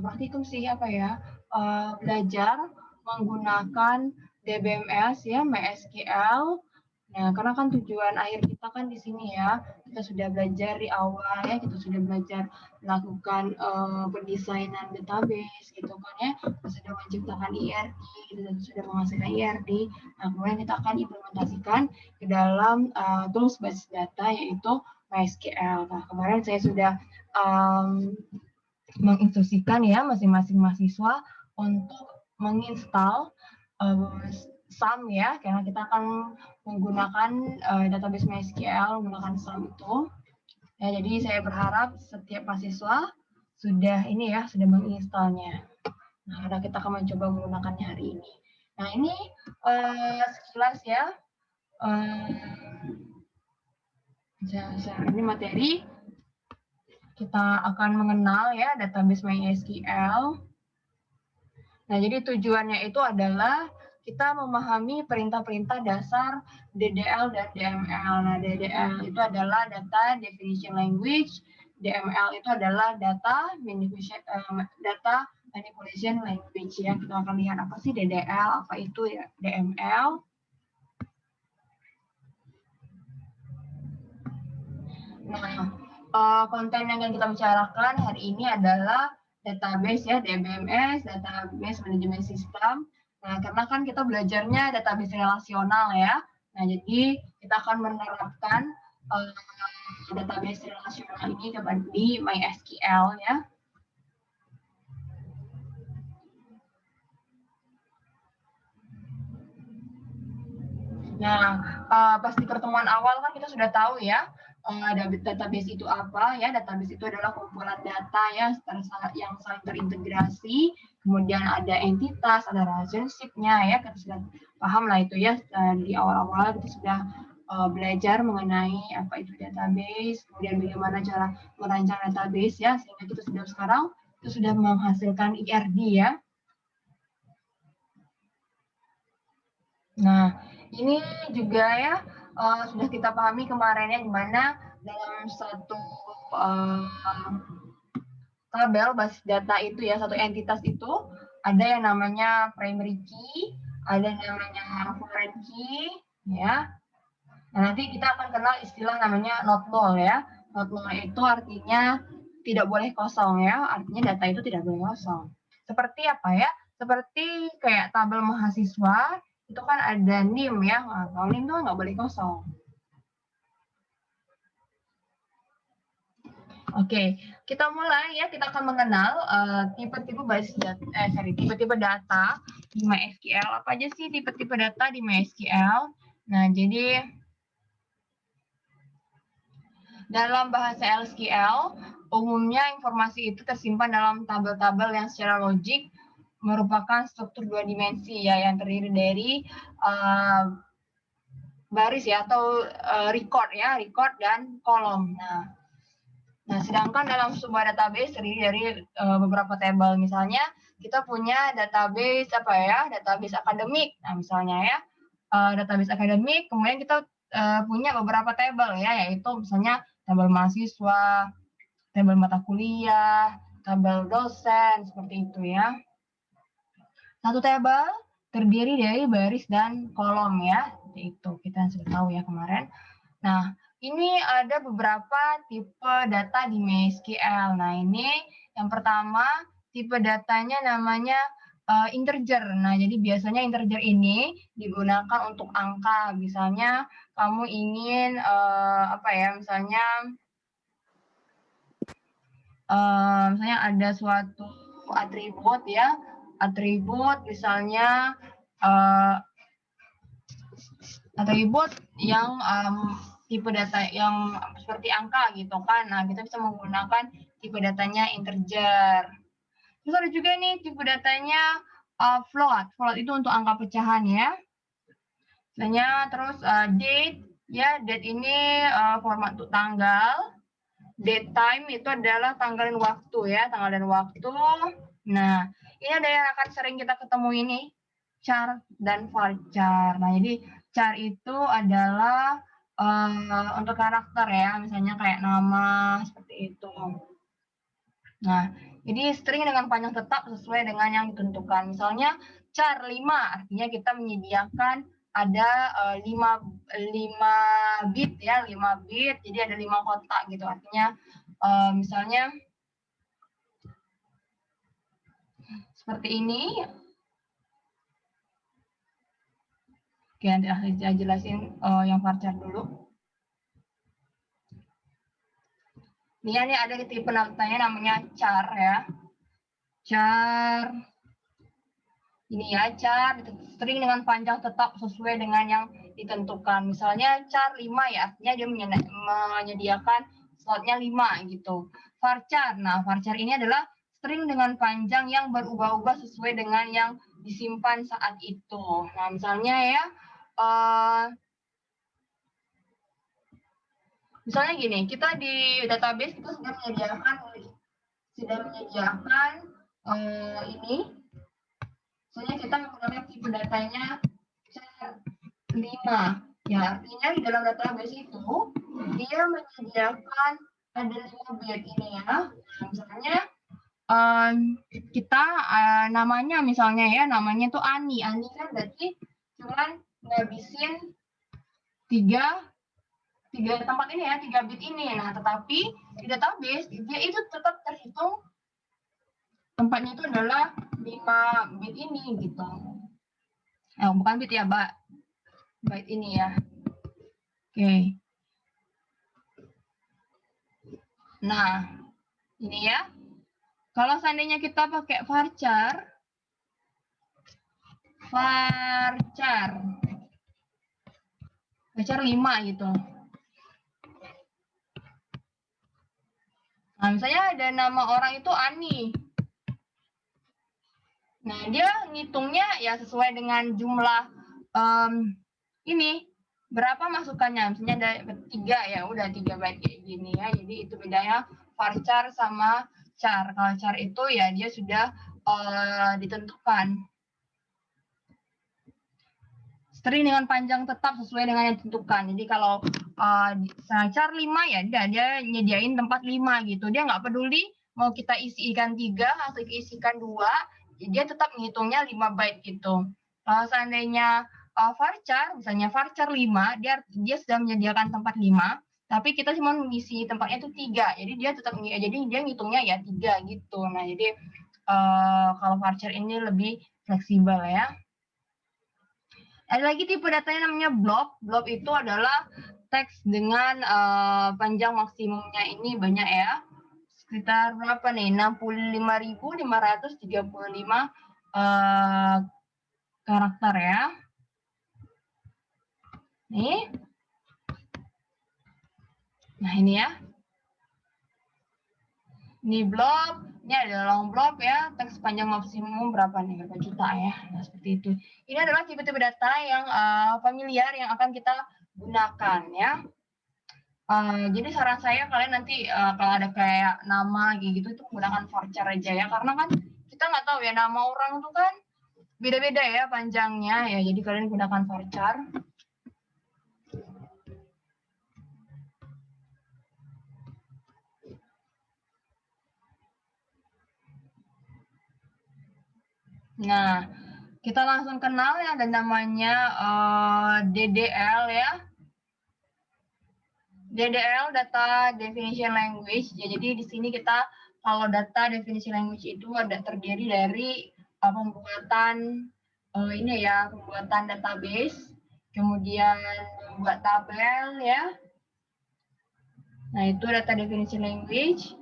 praktikum sih apa ya, belajar menggunakan DBMS ya, MySQL. Nah, karena kan tujuan akhir kita kan di sini ya, kita sudah belajar di awal ya, kita sudah belajar melakukan pendesainan database gitu kan ya, kita sudah menciptakan IRD, kita sudah menghasilkan IRD. Nah, kemudian kita akan implementasikan ke dalam tools basis data yaitu MySQL. Nah, kemarin saya sudah menginstruksikan ya masing-masing mahasiswa untuk menginstal SAM ya, karena kita akan menggunakan database MySQL menggunakan SAM itu. Ya, jadi saya berharap setiap mahasiswa sudah ini ya, sudah menginstalnya. Nah, karena kita akan mencoba menggunakannya hari ini. Nah, ini sekilas ya. Ini materi. Kita akan mengenal ya database MySQL. Nah, jadi tujuannya itu adalah kita memahami perintah-perintah dasar DDL dan DML. Nah, DDL itu adalah Data Definition Language, DML itu adalah Data Manipulation Language ya. Kita akan lihat apa sih DDL, apa itu ya DML. Nah, konten yang kita bicarakan hari ini adalah database ya, DBMS, Database Management System. Nah, karena kan kita belajarnya database relasional ya. Nah, jadi kita akan menerapkan database relasional ini di MySQL ya. Nah, pas di pertemuan awal kan kita sudah tahu ya, database itu apa ya. Database itu adalah kumpulan data ya yang saling terintegrasi, kemudian ada entitas, ada relationship-nya ya. Kita sudah paham lah itu ya, di awal-awal kita sudah belajar mengenai apa itu database, kemudian bagaimana cara merancang database ya, sehingga kita sekarang sudah menghasilkan IRD ya. Nah, ini juga ya sudah kita pahami kemarinnya di mana dalam satu tabel basis data itu ya, satu entitas itu ada yang namanya primary key, ada yang namanya foreign key ya. Nah, nanti kita akan kenal istilah namanya not null ya. Not null itu artinya tidak boleh kosong ya, artinya data itu tidak boleh kosong. Seperti apa ya? Seperti kayak tabel mahasiswa itu kan ada NIM ya, kalau NIM itu nggak boleh kosong. Oke, kita mulai ya. Kita akan mengenal tipe-tipe basis data, tipe-tipe data di MySQL. Apa aja sih tipe-tipe data di MySQL? Nah, jadi dalam bahasa SQL, umumnya informasi itu tersimpan dalam tabel-tabel yang secara logik merupakan struktur dua dimensi ya, yang terdiri dari baris ya atau record ya, record dan kolom. Nah, sedangkan dalam sebuah database terdiri dari beberapa tabel. Misalnya kita punya database apa ya, database akademik. Nah, misalnya ya, database akademik, kemudian kita punya beberapa tabel ya, yaitu misalnya tabel mahasiswa, tabel mata kuliah, tabel dosen, seperti itu ya. Satu tabel terdiri dari baris dan kolom ya, seperti itu. Kita sudah tahu ya kemarin. Nah, ini ada beberapa tipe data di MySQL. Nah, ini yang pertama tipe datanya namanya integer. Nah, jadi biasanya integer ini digunakan untuk angka. Misalnya kamu ingin apa ya? Misalnya ada suatu atribut ya, atribut misalnya atribut yang tipe data yang seperti angka gitu kan. Nah, kita bisa menggunakan tipe datanya integer. Terus ada juga nih tipe datanya float. Float itu untuk angka pecahan ya. Misalnya terus date ya, date ini format untuk tanggal. Date time itu adalah tanggal dan waktu ya, tanggal dan waktu. Nah, ini ada yang akan sering kita ketemu ini, char dan varchar. Nah, jadi char itu adalah untuk karakter ya, misalnya kayak nama seperti itu. Nah, Jadi string dengan panjang tetap sesuai dengan yang ditentukan. Misalnya char 5, artinya kita menyediakan ada 5 bit ya, 5 bit. Jadi ada 5 kotak gitu. Artinya misalnya seperti ini. Oke, nanti saya jelasin yang varchar dulu. Ini ada tipe namanya char ya. Char. Ini ya, char string dengan panjang tetap sesuai dengan yang ditentukan. Misalnya char 5 ya, artinya dia menyediakan slotnya 5 gitu. Varchar. Nah, varchar ini adalah string dengan panjang yang berubah-ubah sesuai dengan yang disimpan saat itu. Nah, misalnya ya, misalnya gini, kita di database kita sudah menyediakan ini. Misalnya kita menggunakan tipe datanya char 5. Ya, artinya di dalam database itu dia menyediakan ada 5 bit ini ya. Misalnya kita namanya misalnya ya, namanya tuh Ani. Ani kan berarti cuman ngabisin 3 tempat ini ya, 3 bit ini. Nah, tetapi di database dia itu tetap terhitung tempatnya itu adalah 5 bit ini gitu. Bukan bit ya, byte ini ya. Oke. Nah, ini ya. Kalau seandainya kita pakai varchar 5 gitu. Nah, misalnya ada nama orang itu Ani. Nah, dia ngitungnya ya sesuai dengan jumlah ini berapa masukannya. Misalnya ada 3 ya, udah 3 byte kayak gini ya. Jadi itu bedanya varchar sama char. Kalau char itu ya dia sudah ditentukan. String dengan panjang tetap sesuai dengan yang ditentukan. Jadi kalau char 5 ya dia nyediain tempat 5 gitu. Dia nggak peduli mau kita isikan 3 atau isikan 2, dia tetap menghitungnya 5 byte gitu. Kalau seandainya varchar, misalnya varchar 5, dia sudah menyediakan tempat 5, tapi kita cuma mengisi tempatnya itu 3. Jadi dia tetap dia ngitungnya ya 3 gitu. Nah, jadi kalau varchar ini lebih fleksibel ya. Ada lagi tipe datanya namanya blob. Blob itu adalah teks dengan panjang maksimumnya ini banyak ya. Sekitar berapa nih? 65.535 karakter ya. Nih. Nah, ini ya. Ini blob. Ini ada long blob ya, teks panjang maksimum berapa nih, berapa juta ya, nah seperti itu. Ini adalah tipe-tipe data yang familiar yang akan kita gunakan ya. Jadi saran saya kalian nanti kalau ada kayak nama gitu itu menggunakan varchar aja ya, karena kan kita nggak tahu ya nama orang itu kan beda-beda ya panjangnya ya, jadi kalian gunakan varchar. Nah, kita langsung kenal ya, ada namanya DDL ya. DDL, Data Definition Language. Ya, jadi di sini kita kalau data definition language itu ada terdiri dari pembuatan ini ya, pembuatan database, kemudian membuat tabel ya. Nah, itu data definition language.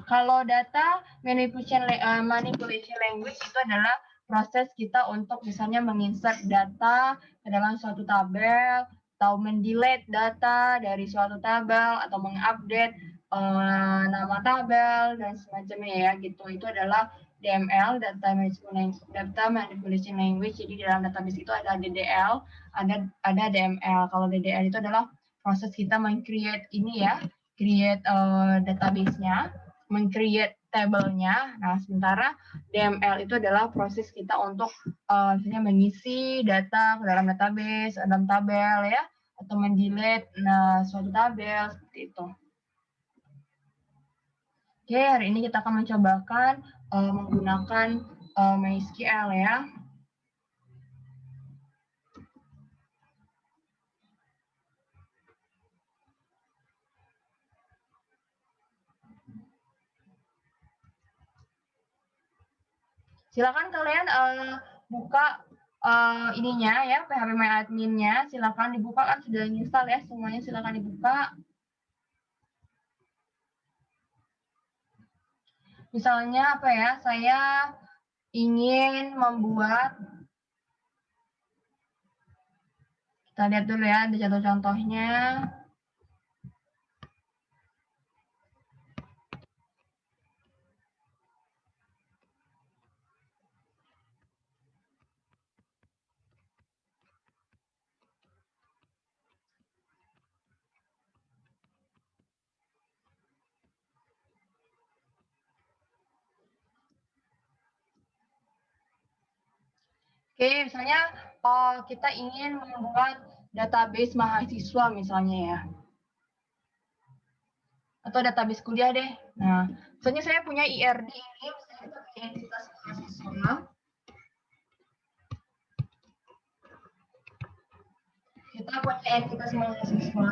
Kalau data manipulation language itu adalah proses kita untuk misalnya menginsert data ke dalam suatu tabel, atau mendelete data dari suatu tabel, atau mengupdate nama tabel dan semacamnya ya gitu. Itu adalah DML, data manipulation language. Jadi di dalam database itu ada DDL, ada DML. Kalau DDL itu adalah proses kita meng-create ini ya, create database-nya, meng-create tabelnya. Nah, sementara DML itu adalah proses kita untuk misalnya mengisi data ke dalam database, dalam tabel ya, atau mendelete suatu tabel seperti itu. Oke, hari ini kita akan mencobakan menggunakan MySQL ya. Silakan kalian buka ininya ya, PHP My Admin-nya. Silakan dibuka, kan sudah install ya semuanya. Silakan dibuka. Misalnya apa ya? Saya ingin membuat, kita lihat dulu ya, ada contoh-contohnya. Oke, misalnya kita ingin membuat database mahasiswa misalnya ya. Atau database kuliah deh. Nah, misalnya saya punya IRD ini, misalnya kita punya entitas mahasiswa. Kita punya entitas mahasiswa.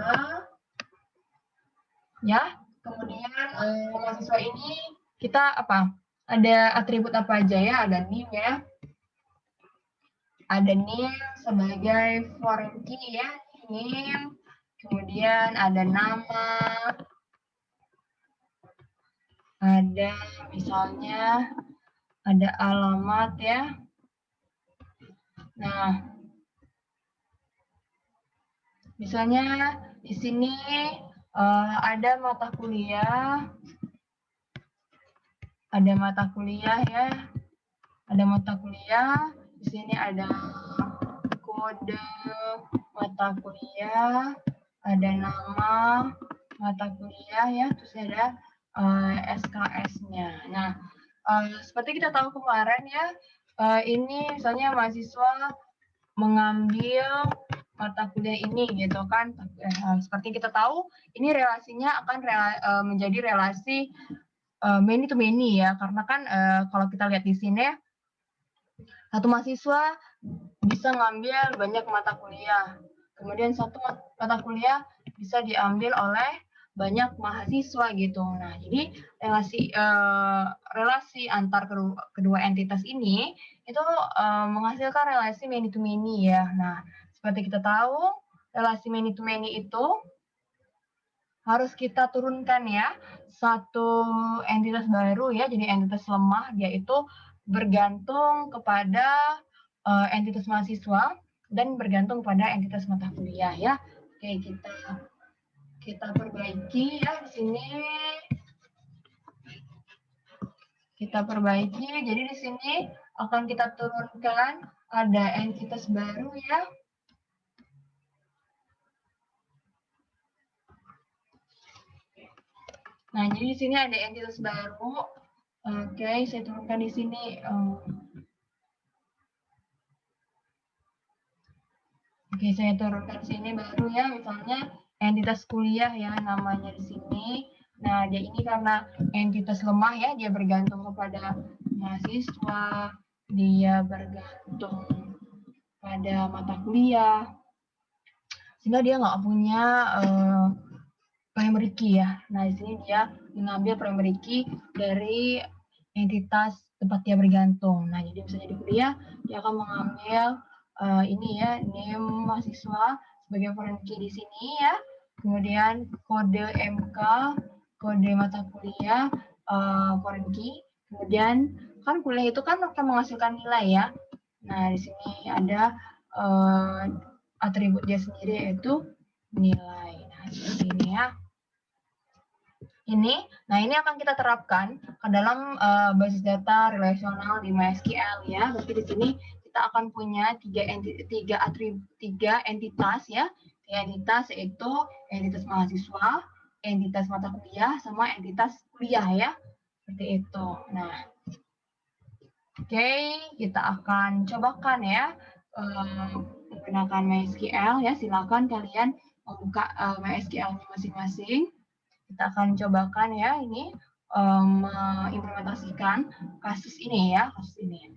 Ya, kemudian mahasiswa ini kita apa? Ada atribut apa aja ya? Ada NIM ya. Ada NIM sebagai foreign key ya, NIM. Kemudian ada nama. Ada misalnya ada alamat ya. Nah, misalnya di sini ada mata kuliah, ya, ada mata kuliah. Di sini ada kode mata kuliah, ada nama mata kuliah ya, terus ada SKS-nya. Nah, seperti kita tahu kemarin ya, ini misalnya mahasiswa mengambil mata kuliah ini gitu kan. Seperti kita tahu, ini relasinya akan menjadi relasi many to many ya, karena kan kalau kita lihat di sini satu mahasiswa bisa ngambil banyak mata kuliah. Kemudian satu mata kuliah bisa diambil oleh banyak mahasiswa gitu. Nah, jadi relasi antar kedua entitas ini itu menghasilkan relasi many to many ya. Nah, seperti kita tahu, relasi many to many itu harus kita turunkan ya satu entitas baru ya, jadi entitas lemah, dia itu bergantung kepada entitas mahasiswa dan bergantung pada entitas mata kuliah ya. Oke, kita perbaiki ya di sini. Kita perbaiki. Jadi di sini akan kita turunkan ada entitas baru ya. Nah, jadi di sini ada entitas baru. Oke, saya turunkan di sini. Oke, saya turunkan di sini baru ya, misalnya entitas kuliah ya namanya di sini. Nah, dia ini karena entitas lemah ya, dia bergantung kepada mahasiswa, dia bergantung pada mata kuliah, sehingga dia nggak punya primary key ya. Nah, di sini dia mengambil primary key dari entitas tempat dia bergantung. Nah, jadi misalnya di kuliah, dia akan mengambil ini ya, name mahasiswa sebagai foreign key di sini ya. Kemudian kode MK, kode mata kuliah, foreign key. Kemudian kan kuliah itu kan akan menghasilkan nilai ya. Nah, di sini ada atribut dia sendiri yaitu nilai. Nah, seperti ini ya. Nah ini akan kita terapkan ke dalam basis data relasional di MySQL ya. Berarti di sini kita akan punya tiga entitas ya. Tiga entitas yaitu entitas mahasiswa, entitas mata kuliah, sama entitas kuliah ya. Seperti itu. Nah, oke, kita akan cobakan ya menggunakan MySQL ya. Silakan kalian membuka MySQL masing-masing. Kita akan cobakan ya ini mengimplementasikan kasus ini ya, kasus ini.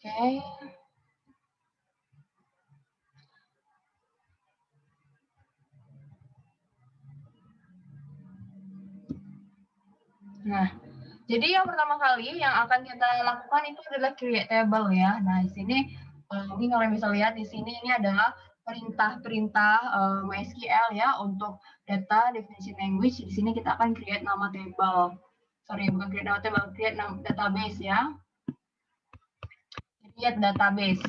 Oke. Nah, jadi yang pertama kali yang akan kita lakukan itu adalah create table ya. Nah, di sini ini kalian bisa lihat di sini ini adalah perintah-perintah MySQL ya untuk data definition language. Di sini kita akan create nama table. Sorry, bukan create nama table, create nama database ya. Create database.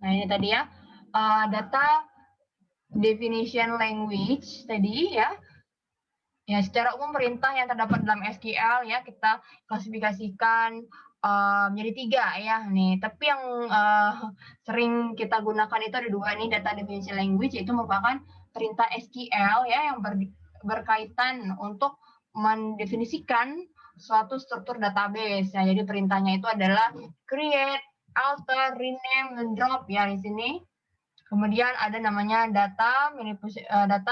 Nah, ini tadi ya data definition language tadi ya. Ya, secara umum perintah yang terdapat dalam SQL ya kita klasifikasikan menjadi 3 ya nih. Tapi yang sering kita gunakan itu ada 2 nih, data definition language, itu merupakan perintah SQL ya yang berkaitan untuk mendefinisikan suatu struktur database. Ya, jadi perintahnya itu adalah create, alter, rename, dan drop ya di sini. Kemudian ada namanya data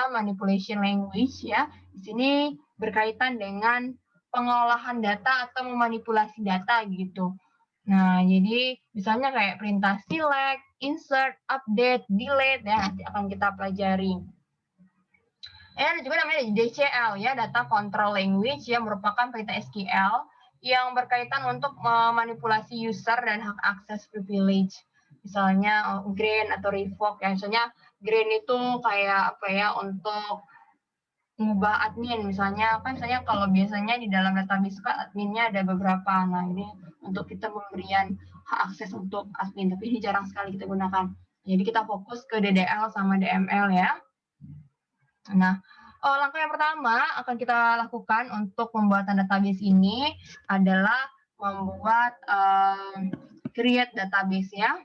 manipulation language ya. Di sini berkaitan dengan pengolahan data atau memanipulasi data gitu. Nah, jadi misalnya kayak perintah select, insert, update, delete ya nanti akan kita pelajari. Ada juga namanya DCL ya, data control language yang merupakan perintah SQL yang berkaitan untuk memanipulasi user dan hak akses privilege. Misalnya grant atau revoke ya. Misalnya grant itu kayak apa ya, untuk mengubah admin misalnya, kan misalnya kalau biasanya di dalam database kan adminnya ada beberapa. Nah, ini untuk kita pemberian hak akses untuk admin, tapi ini jarang sekali kita gunakan. Jadi kita fokus ke DDL sama DML ya. Nah, langkah yang pertama akan kita lakukan untuk pembuatan database ini adalah membuat create database ya.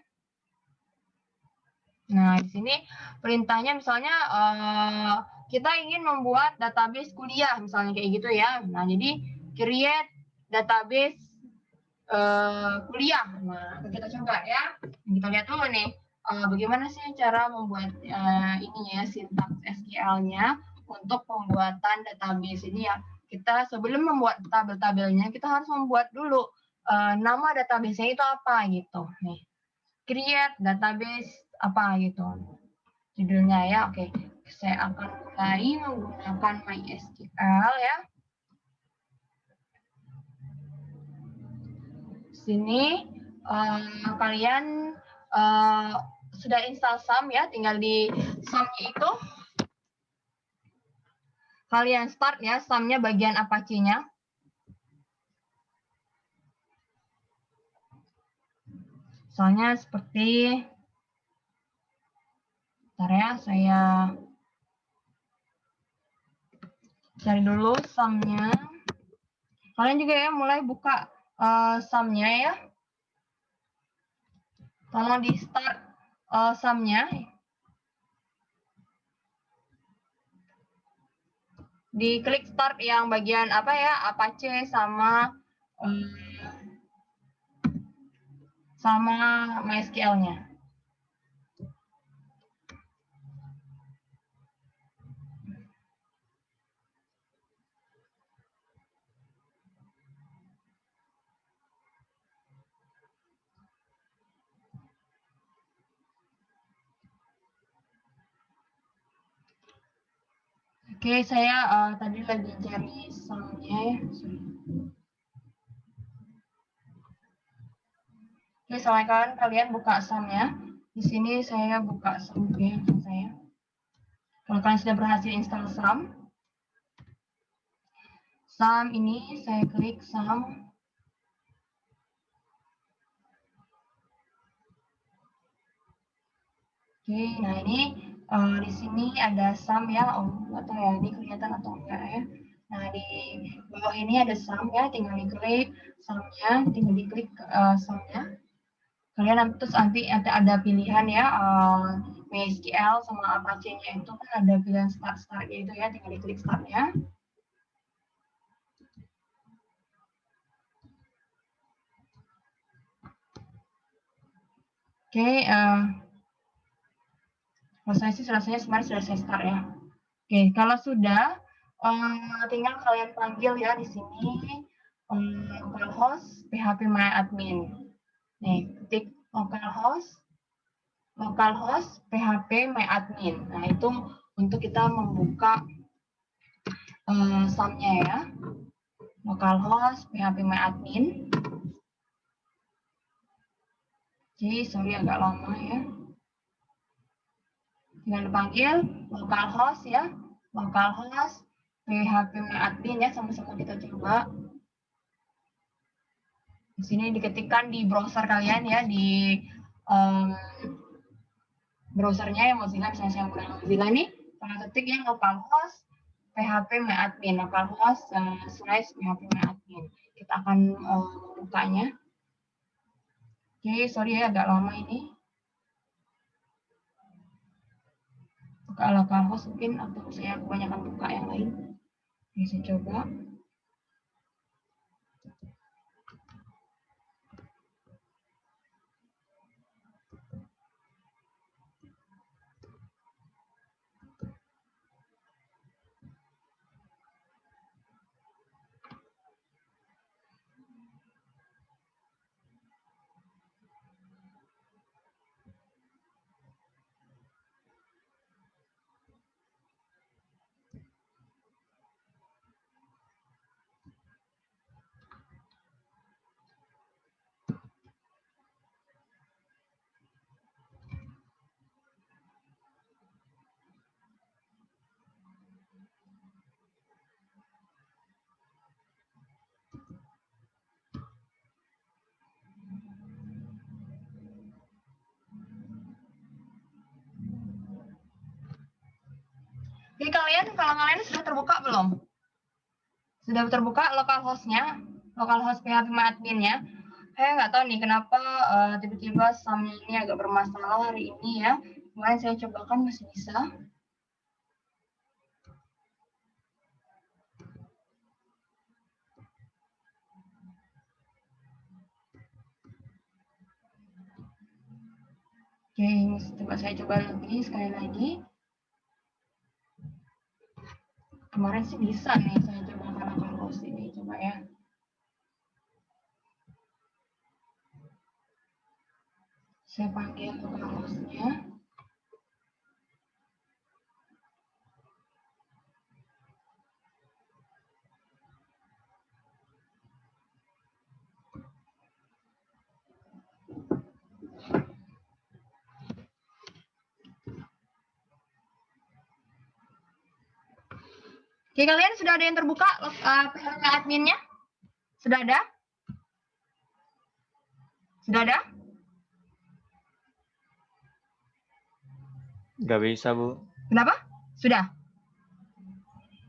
Nah, di sini perintahnya misalnya kita ingin membuat database kuliah misalnya kayak gitu ya. Nah, jadi create database kuliah. Nah, kita coba ya. Kita lihat dulu nih bagaimana sih cara membuat ininya ya, sintaks SQL-nya untuk pembuatan database ini ya. Kita sebelum membuat tabel-tabelnya kita harus membuat dulu nama database-nya itu apa gitu. Nih, create database apa gitu judulnya ya. Oke, saya akan mulai menggunakan MySQL ya. Sini kalian sudah install SAM ya, tinggal di SAM-nya itu kalian start ya, SAM-nya bagian Apache-nya. Soalnya seperti bentar ya, saya cari dulu SAM-nya. Kalian juga ya mulai buka SAM-nya ya. Tolong di start SAM-nya. Di klik start yang bagian apa ya, Apache sama MySQL-nya. Oke, saya tadi lagi cari SAM-nya ya. Oke, silahkan kalian buka SAM-nya. Di sini saya buka SAM saya. Kalau kalian sudah berhasil install SAM ini saya klik SAM. Oke, nah ini di sini ada SAM ya. Oh, nggak tahu ya ini kelihatan atau enggak ya. Nah, di bawah ini ada SAM ya, tinggal diklik SAM-nya, tinggal diklik SAM-nya. Kalian terus nanti ada pilihan ya, MySQL sama Apache-nya itu kan ada pilihan start-start itu ya, tinggal diklik start-nya. Oke, Kalau saya sih rasanya sebenarnya sudah saya start ya. Oke, kalau sudah, tinggal kalian panggil ya di sini localhost php my admin. Nih, ketik localhost php my admin. Nah, itu untuk kita membuka sum-nya ya. Localhost php my admin. Jadi, sorry agak lama ya. Tinggal dipanggil localhost ya. Localhost php my admin ya, sama-sama kita coba. Di sini diketikkan di browser kalian ya, di browsernya yang Mozilla, misalnya saya menggunakan Mozilla nih, kalian ketik yang localhost php my admin, localhost /php my admin. Kita akan membukanya. Oke, sorry ya agak lama ini. Buka localhost mungkin, atau saya kebanyakan buka yang lain. Bisa coba. Jadi kalau kalian sudah terbuka belum? Sudah terbuka localhost-nya, localhost php my admin-nya. Saya nggak tahu nih kenapa tiba-tiba sum ini agak bermasalah hari ini ya. Kemarin saya cobakan masih bisa. Oke, coba saya coba lagi sekali lagi. Kemarin sih bisa nih saya coba karena localhost ini, coba ya. Saya panggil localhost-nya. Oke, kalian sudah ada yang terbuka PHP adminnya? Sudah ada? Sudah ada? Nggak bisa, Bu. Kenapa? Sudah?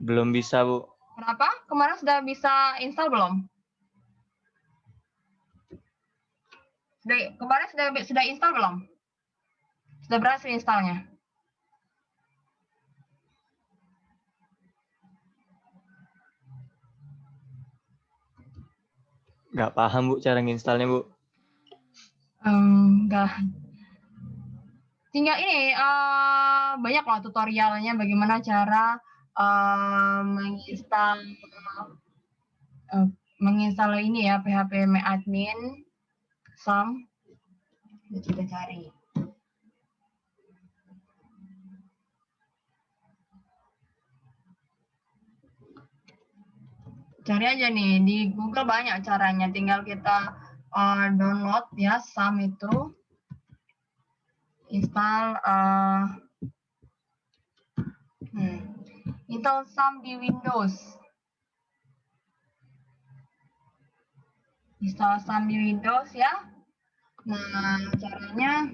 Belum bisa, Bu. Kenapa? Kemarin sudah bisa install belum? Kemarin sudah install belum? Sudah berhasil installnya? Nggak paham, Bu, cara nginstalnya, Bu. Enggak. Tinggal ini, banyak loh tutorialnya bagaimana cara menginstal ini ya, PHP my admin sum. Kita cari. Cari aja nih, di Google banyak caranya, tinggal kita download ya, sum itu. Install install sum di Windows. Install sum di Windows ya. Nah, caranya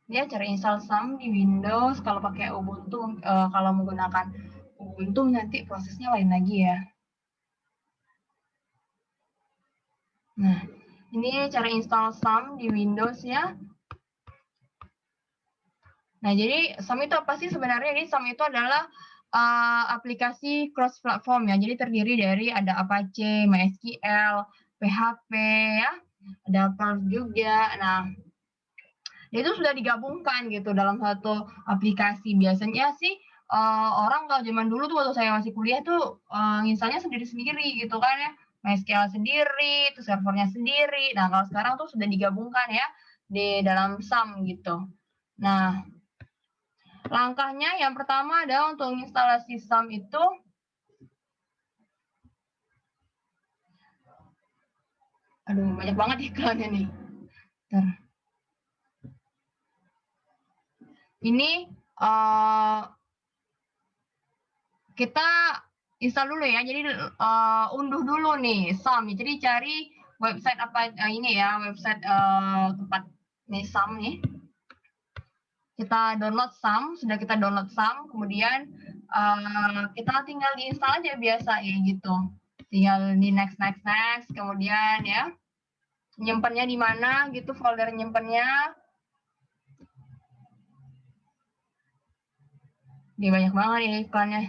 dia cara install sum di Windows. Kalau pakai Ubuntu, kalau menggunakan Ubuntu nanti prosesnya lain lagi ya. Nah, ini cara install sum di Windows ya. Nah, jadi sum itu apa sih sebenarnya? Ini sum itu adalah aplikasi cross platform ya. Jadi terdiri dari ada Apache, MySQL, PHP ya, ada Perl juga. Nah, itu sudah digabungkan gitu dalam satu aplikasi. Biasanya sih orang kalau zaman dulu tuh waktu saya masih kuliah tuh installnya sendiri-sendiri gitu kan ya. MySQL sendiri, terus servernya sendiri. Nah, kalau sekarang tuh sudah digabungkan ya di dalam SAM gitu. Nah, langkahnya yang pertama adalah untuk instalasi SAM itu aduh banyak banget iklannya nih. Bentar. Ini kita install dulu ya. Jadi unduh dulu nih SAM. Jadi cari website apa ini ya, website tempat nih SAM nih. Kita download SAM, sudah kita download SAM, kemudian kita tinggal diinstal aja biasa ya gitu. Tinggal di next, kemudian ya nyimpennya di mana gitu, folder nyimpennya. Dia banyak banget ya iklannya.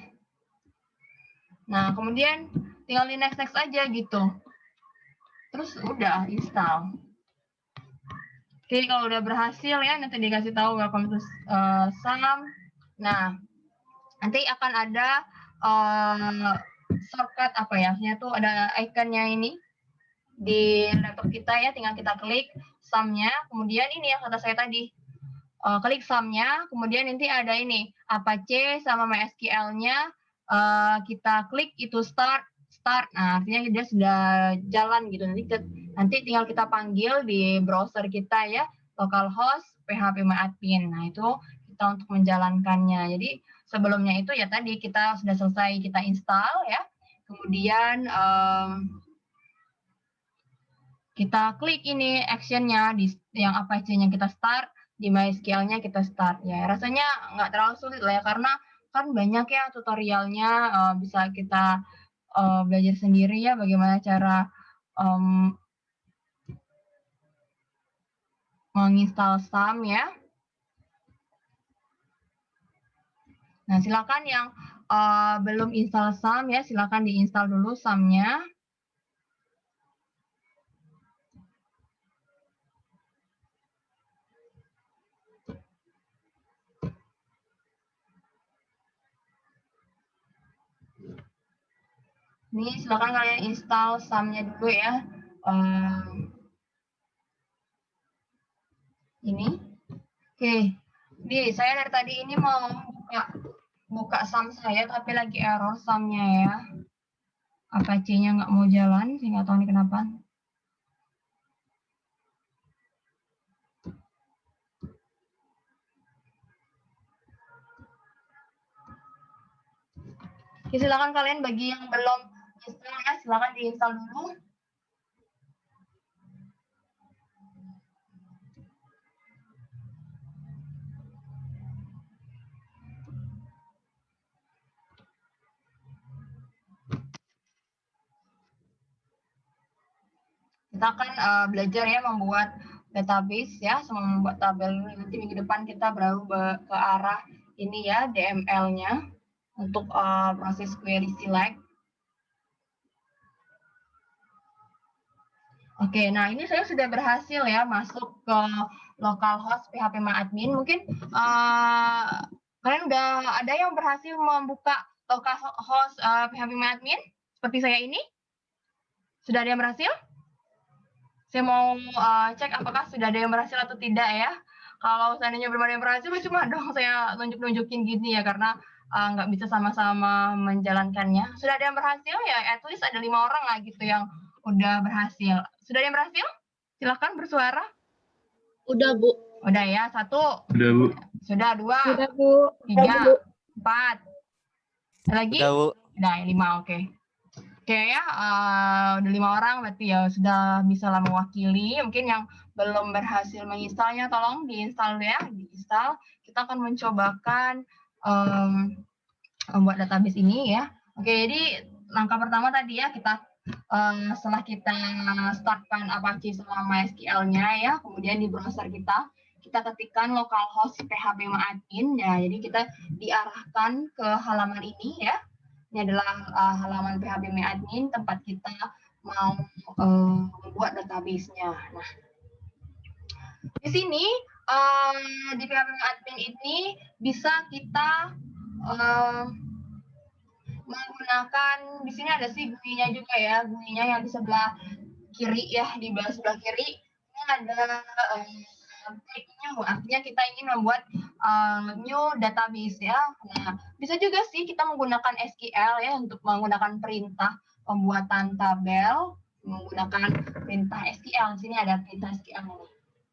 Nah, kemudian tinggal di next aja gitu. Terus udah install. Oke, kalau udah berhasil ya nanti dikasih tahu welcome to SAM. Nah, nanti akan ada shortcut apa ya? Tuh ada ikonnya ini di laptop kita ya, tinggal kita klik SAM-nya. Kemudian ini yang kata saya tadi, klik SAM-nya. Kemudian nanti ada ini Apache sama MySQL-nya. Kita klik itu start. Nah, artinya dia sudah jalan gitu. Nanti tinggal kita panggil di browser kita ya, localhost phpMyAdmin. Nah, itu kita untuk menjalankannya. Jadi sebelumnya itu ya tadi kita sudah selesai kita install ya. Kemudian kita klik ini action-nya di yang Apache-nya kita start, di MySQL-nya kita start ya. Rasanya nggak terlalu sulit lah ya karena kan banyak ya tutorialnya, bisa kita belajar sendiri ya bagaimana cara menginstal SAM ya. Nah, silakan yang belum install SAM ya, silakan diinstal dulu SAM-nya. Ini silakan kalian install SAM-nya dulu ya. Ini. Oke. Nih, saya dari tadi ini mau buka SAM saya tapi lagi error SAM-nya ya. Apache-nya nggak mau jalan, saya nggak tahu nih kenapa. Oke, silakan kalian bagi yang belum install ya, silakan diinstal dulu. Kita akan belajar ya membuat database ya, sama membuat tabel. Nanti minggu depan kita berubah ke arah ini ya, DML-nya untuk proses query select. Oke, nah ini saya sudah berhasil ya masuk ke localhost phpMyAdmin. Mungkin kalian udah ada yang berhasil membuka localhost phpMyAdmin seperti saya ini? Sudah ada yang berhasil? Saya mau cek apakah sudah ada yang berhasil atau tidak ya. Kalau seandainya belum ada yang berhasil, cuma dong saya nunjukin gini ya, karena nggak bisa sama-sama menjalankannya. Sudah ada yang berhasil ya, at least ada 5 orang lah gitu yang udah berhasil. Sudah ada yang berhasil? Silahkan bersuara. Udah, Bu. Udah ya, 1. Udah, Bu. Sudah 2. Udah, Bu. 3. 4. Lagi? Udah, Bu. Udah, 5, oke. Oke ya, udah 5 orang berarti ya sudah bisa lah mewakili. Mungkin yang belum berhasil menginstalnya tolong diinstal ya, diinstal. Kita akan mencobakan membuat database ini ya. Oke, jadi langkah pertama tadi ya kita setelah kita startkan Apache sama MySQL-nya ya, kemudian di browser kita ketikkan localhost phpMyAdmin ya. Jadi kita diarahkan ke halaman ini ya. Ini adalah halaman phpMyAdmin tempat kita mau membuat database-nya. Nah, di sini di PHP admin ini bisa kita menggunakan, di sini ada sih GUI-nya juga ya, GUI-nya yang di sebelah kiri ya, di sebelah kiri ini ada klik new, artinya kita ingin membuat new database ya. Nah, bisa juga sih kita menggunakan SQL ya untuk menggunakan perintah pembuatan tabel menggunakan perintah SQL. Di sini ada perintah SQL ini.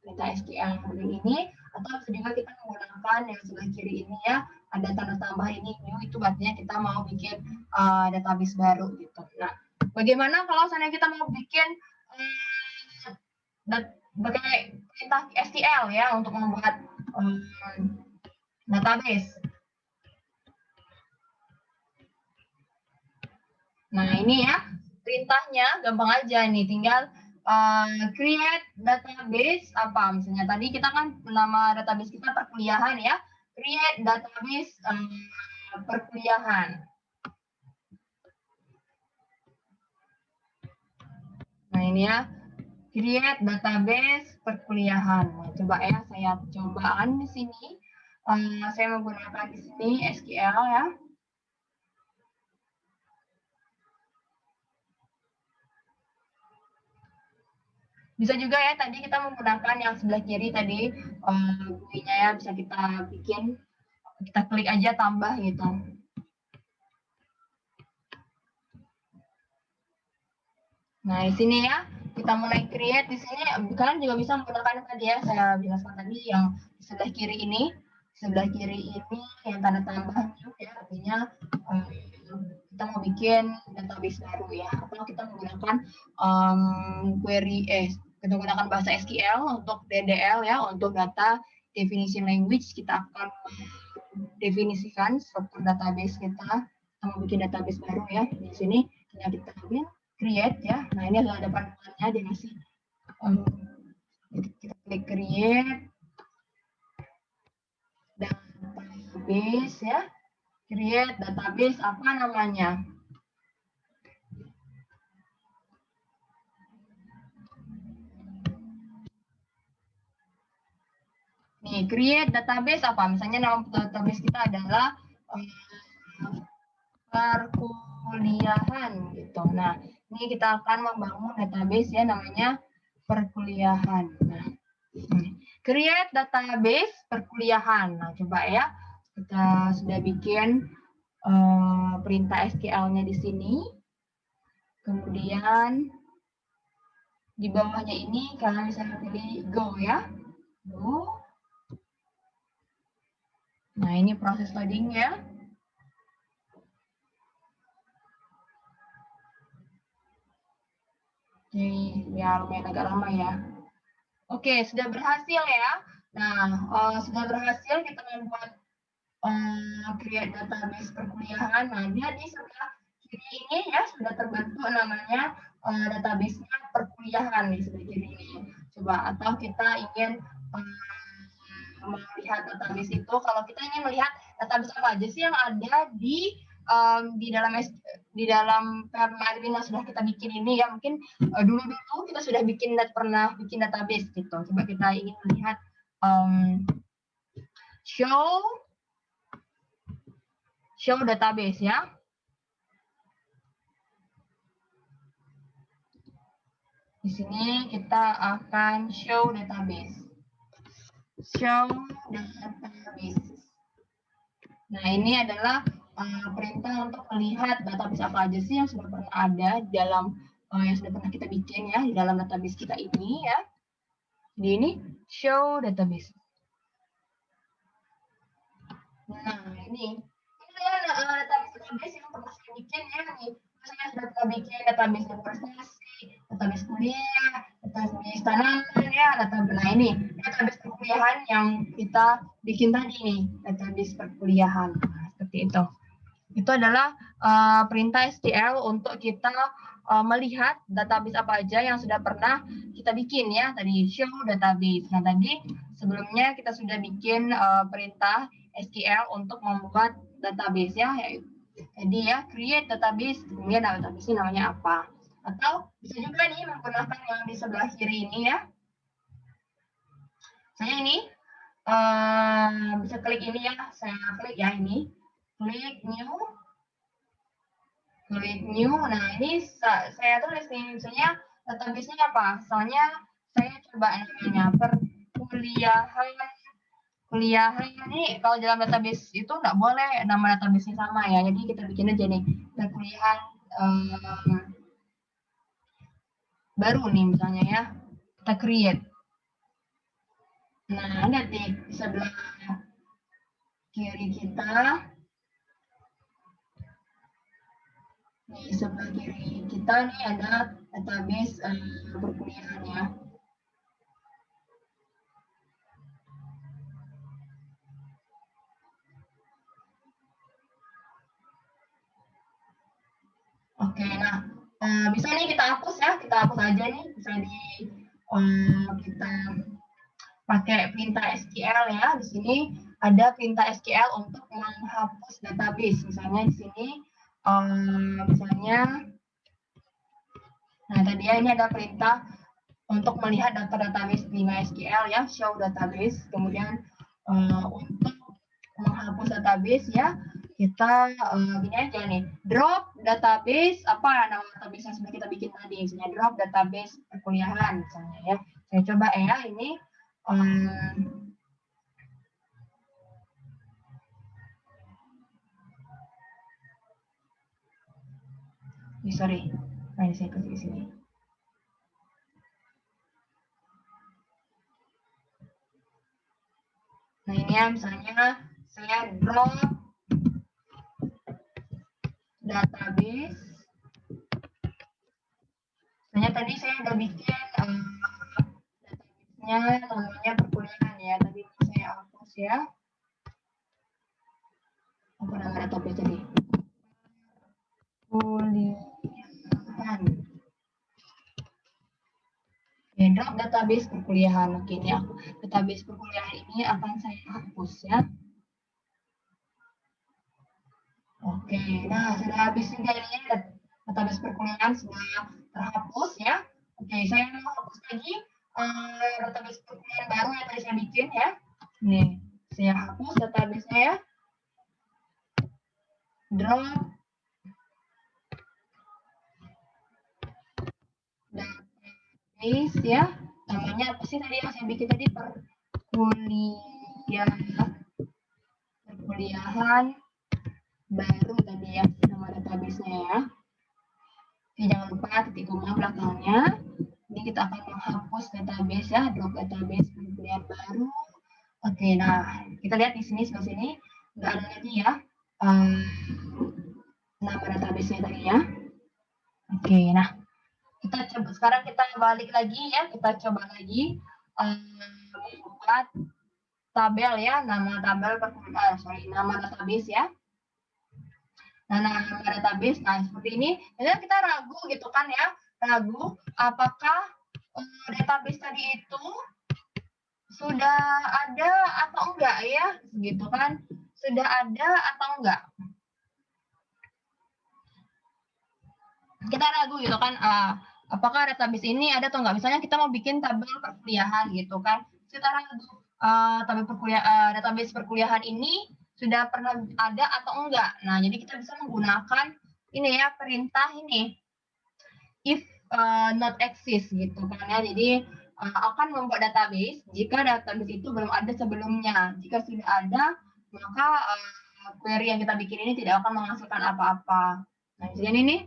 Perintah SQL ini, atau bisa juga kita menggunakan yang sebelah kiri ini ya, ada tanda tambah ini new, itu artinya kita mau bikin database baru gitu. Nah, bagaimana kalau misalnya kita mau bikin pakai perintah SQL ya untuk membuat database. Nah, ini ya perintahnya gampang aja nih, tinggal create database apa misalnya tadi kita kan nama database kita perkuliahan ya, create database perkuliahan. Nah, ini ya, create database perkuliahan. Nah, coba ya, saya cobaan di sini. Saya menggunakan di sini SQL ya. Bisa juga ya, tadi kita menggunakan yang sebelah kiri tadi, GUI-nya ya, bisa kita bikin, kita klik aja tambah gitu. Nah, di sini ya, kita mulai create di sini. Kalian juga bisa menggunakan tadi ya, saya jelaskan tadi yang di sebelah kiri ini. Sebelah kiri ini yang tanda tambah new ya, artinya kita mau bikin database baru ya. Atau kita menggunakan query kita menggunakan bahasa SQL untuk DDL ya, untuk data definition language. Kita akan definisikan struktur database kita. Kita mau bikin database baru ya. Di sini tinggal kita ambil create ya. Nah, ini adalah depannya dia ngasih kita klik create database ya. Create database apa namanya? Nih, create database apa? Misalnya nama database kita adalah perkuliahan gitu. Nah, ini kita akan membangun database ya, namanya perkuliahan. Nah, create database perkuliahan. Nah, coba ya, kita sudah bikin perintah SQL-nya di sini. Kemudian di bawahnya ini kalian bisa pilih go ya, go. Nah, ini proses loading ya. Jadi ya lumayan agak lama ya. Oke, sudah berhasil ya. Nah, sudah berhasil kita membuat create database perkuliahan. Nah, dia di sebelah kiri ini ya sudah terbentuk namanya database-nya perkuliahan di sebelah kiri ini. Coba, atau kita ingin melihat database itu, kalau kita ingin melihat database apa aja sih yang ada di dalam admin yang sudah kita bikin ini ya, mungkin dulu kita sudah pernah bikin database gitu. Coba kita ingin melihat show database ya. Di sini kita akan show database. Show database. Nah, ini adalah perintah untuk melihat database apa aja sih yang sudah pernah ada di dalam yang sudah pernah kita bikin ya di dalam database kita ini ya. Jadi ini show database. Nah, ini adalah database yang pernah saya bikin ya nih. Saya sudah pernah bikin database prestasi, database kuliah, database tanaman ya, database. Nah, ini database perkuliahan yang kita bikin tadi nih, database perkuliahan. Nah, seperti itu. Itu adalah perintah SQL untuk kita melihat database apa aja yang sudah pernah kita bikin ya, tadi show database. Nah, tadi sebelumnya kita sudah bikin perintah SQL untuk membuat database ya, jadi ya create database, kemudian database ini namanya apa. Atau bisa juga nih menggunakan yang di sebelah kiri ini ya. Saya ini bisa klik ini ya, saya klik ya ini, klik new. Nah ini saya tulis nih, misalnya database-nya apa? Misalnya saya coba namanya kuliahan ini kalau dalam database itu nggak boleh nama database-nya sama ya. Jadi kita bikin aja nih perkuliahan baru nih misalnya ya. Kita create. Nah, lihat di sebelah kiri kita. Di sebelah kiri kita nih ada database perkuliahan ya. Oke, nah bisa nih kita hapus ya, kita hapus aja nih, bisa kita pakai perintah SQL ya. Di sini ada perintah SQL untuk menghapus database. Misalnya di sini, misalnya, nah tadi ya ini ada perintah untuk melihat data database di MySQL ya, show database. Kemudian untuk menghapus database ya, kita gini aja nih, drop database apa nama database yang sudah kita bikin tadi, misalnya drop database perkuliahan misalnya ya. Saya coba ya ini. Sorry, ini saya kasih di sini. Nah ini ya misalnya saya drop database. Misalnya tadi saya udah bikin database-nya namanya perkuliahan ya. Tadi saya hapus ya. Apa nama database tadi? Perkuliahan. Ya, drop database perkuliahan. Oke, ini database perkuliahan ini akan saya hapus ya. Oke, nah sudah habis juga ini database perkuliahan sudah terhapus ya. Oke, saya mau hapus lagi database perkuliahan baru yang tadi saya bikin ya. Nih, saya hapus database-nya ya. Drop database ya. Namanya apa sih tadi yang saya bikin tadi? Perkuliahan baru tadi ya, nama database-nya ya. Oke, jangan lupa titik koma belakangnya. Ini kita akan menghapus database ya, drop database perkuliahan baru. Oke, nah kita lihat di sini sebelah sini nggak ada lagi ya nama database-nya tadi ya. Oke, nah kita coba sekarang kita balik lagi ya, kita coba lagi membuat tabel ya, nama database ya. Nah, nama database, nah seperti ini. Jadi kita ragu gitu kan ya, ragu apakah database tadi itu sudah ada atau enggak ya, gitu kan? Sudah ada atau enggak? Kita ragu gitu kan, apakah database ini ada atau enggak? Misalnya kita mau bikin tabel perkuliahan gitu kan, kita ragu database perkuliahan ini sudah pernah ada atau enggak. Nah, jadi kita bisa menggunakan ini ya, perintah ini if not exist gitu kan ya. Jadi akan membuat database jika database itu belum ada sebelumnya. Jika sudah ada, maka query yang kita bikin ini tidak akan menghasilkan apa-apa. Nah, jadi ini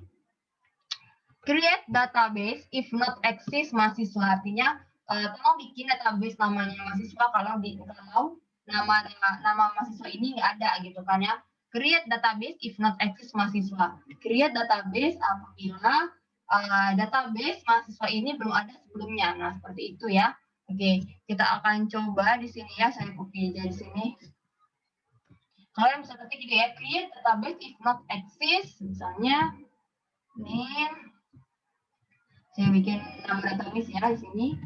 create database if not exist mahasiswa, artinya tolong bikin database namanya mahasiswa kalau nama mahasiswa ini nggak ada gitu kan ya. Create database if not exist mahasiswa. Create database apabila database mahasiswa ini belum ada sebelumnya. Nah, seperti itu ya. Oke, kita akan coba di sini ya, saya copy aja di sini. Kalian bisa ketik juga ya, create database if not exist, misalnya ini saya bikin nama database ya di sini.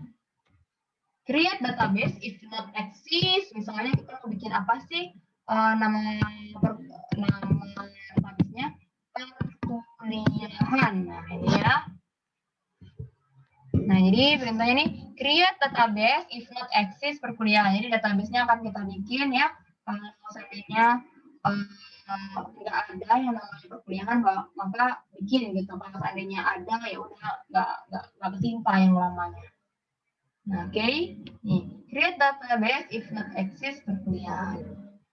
Create database if not exist, misalnya kita mau bikin apa sih nama database-nya perkuliahan. Nah, ini ya. Nah, jadi perintahnya nih, create database if not exist perkuliahan. Jadi database-nya akan kita bikin ya. Kalau seandainya nggak ada yang namanya perkuliahan, maka bikin gitu. Kalau seandainya ada, ya udah nggak ketimpa yang lamanya. Nah, oke. Nih, create database if not exist perkuliahan.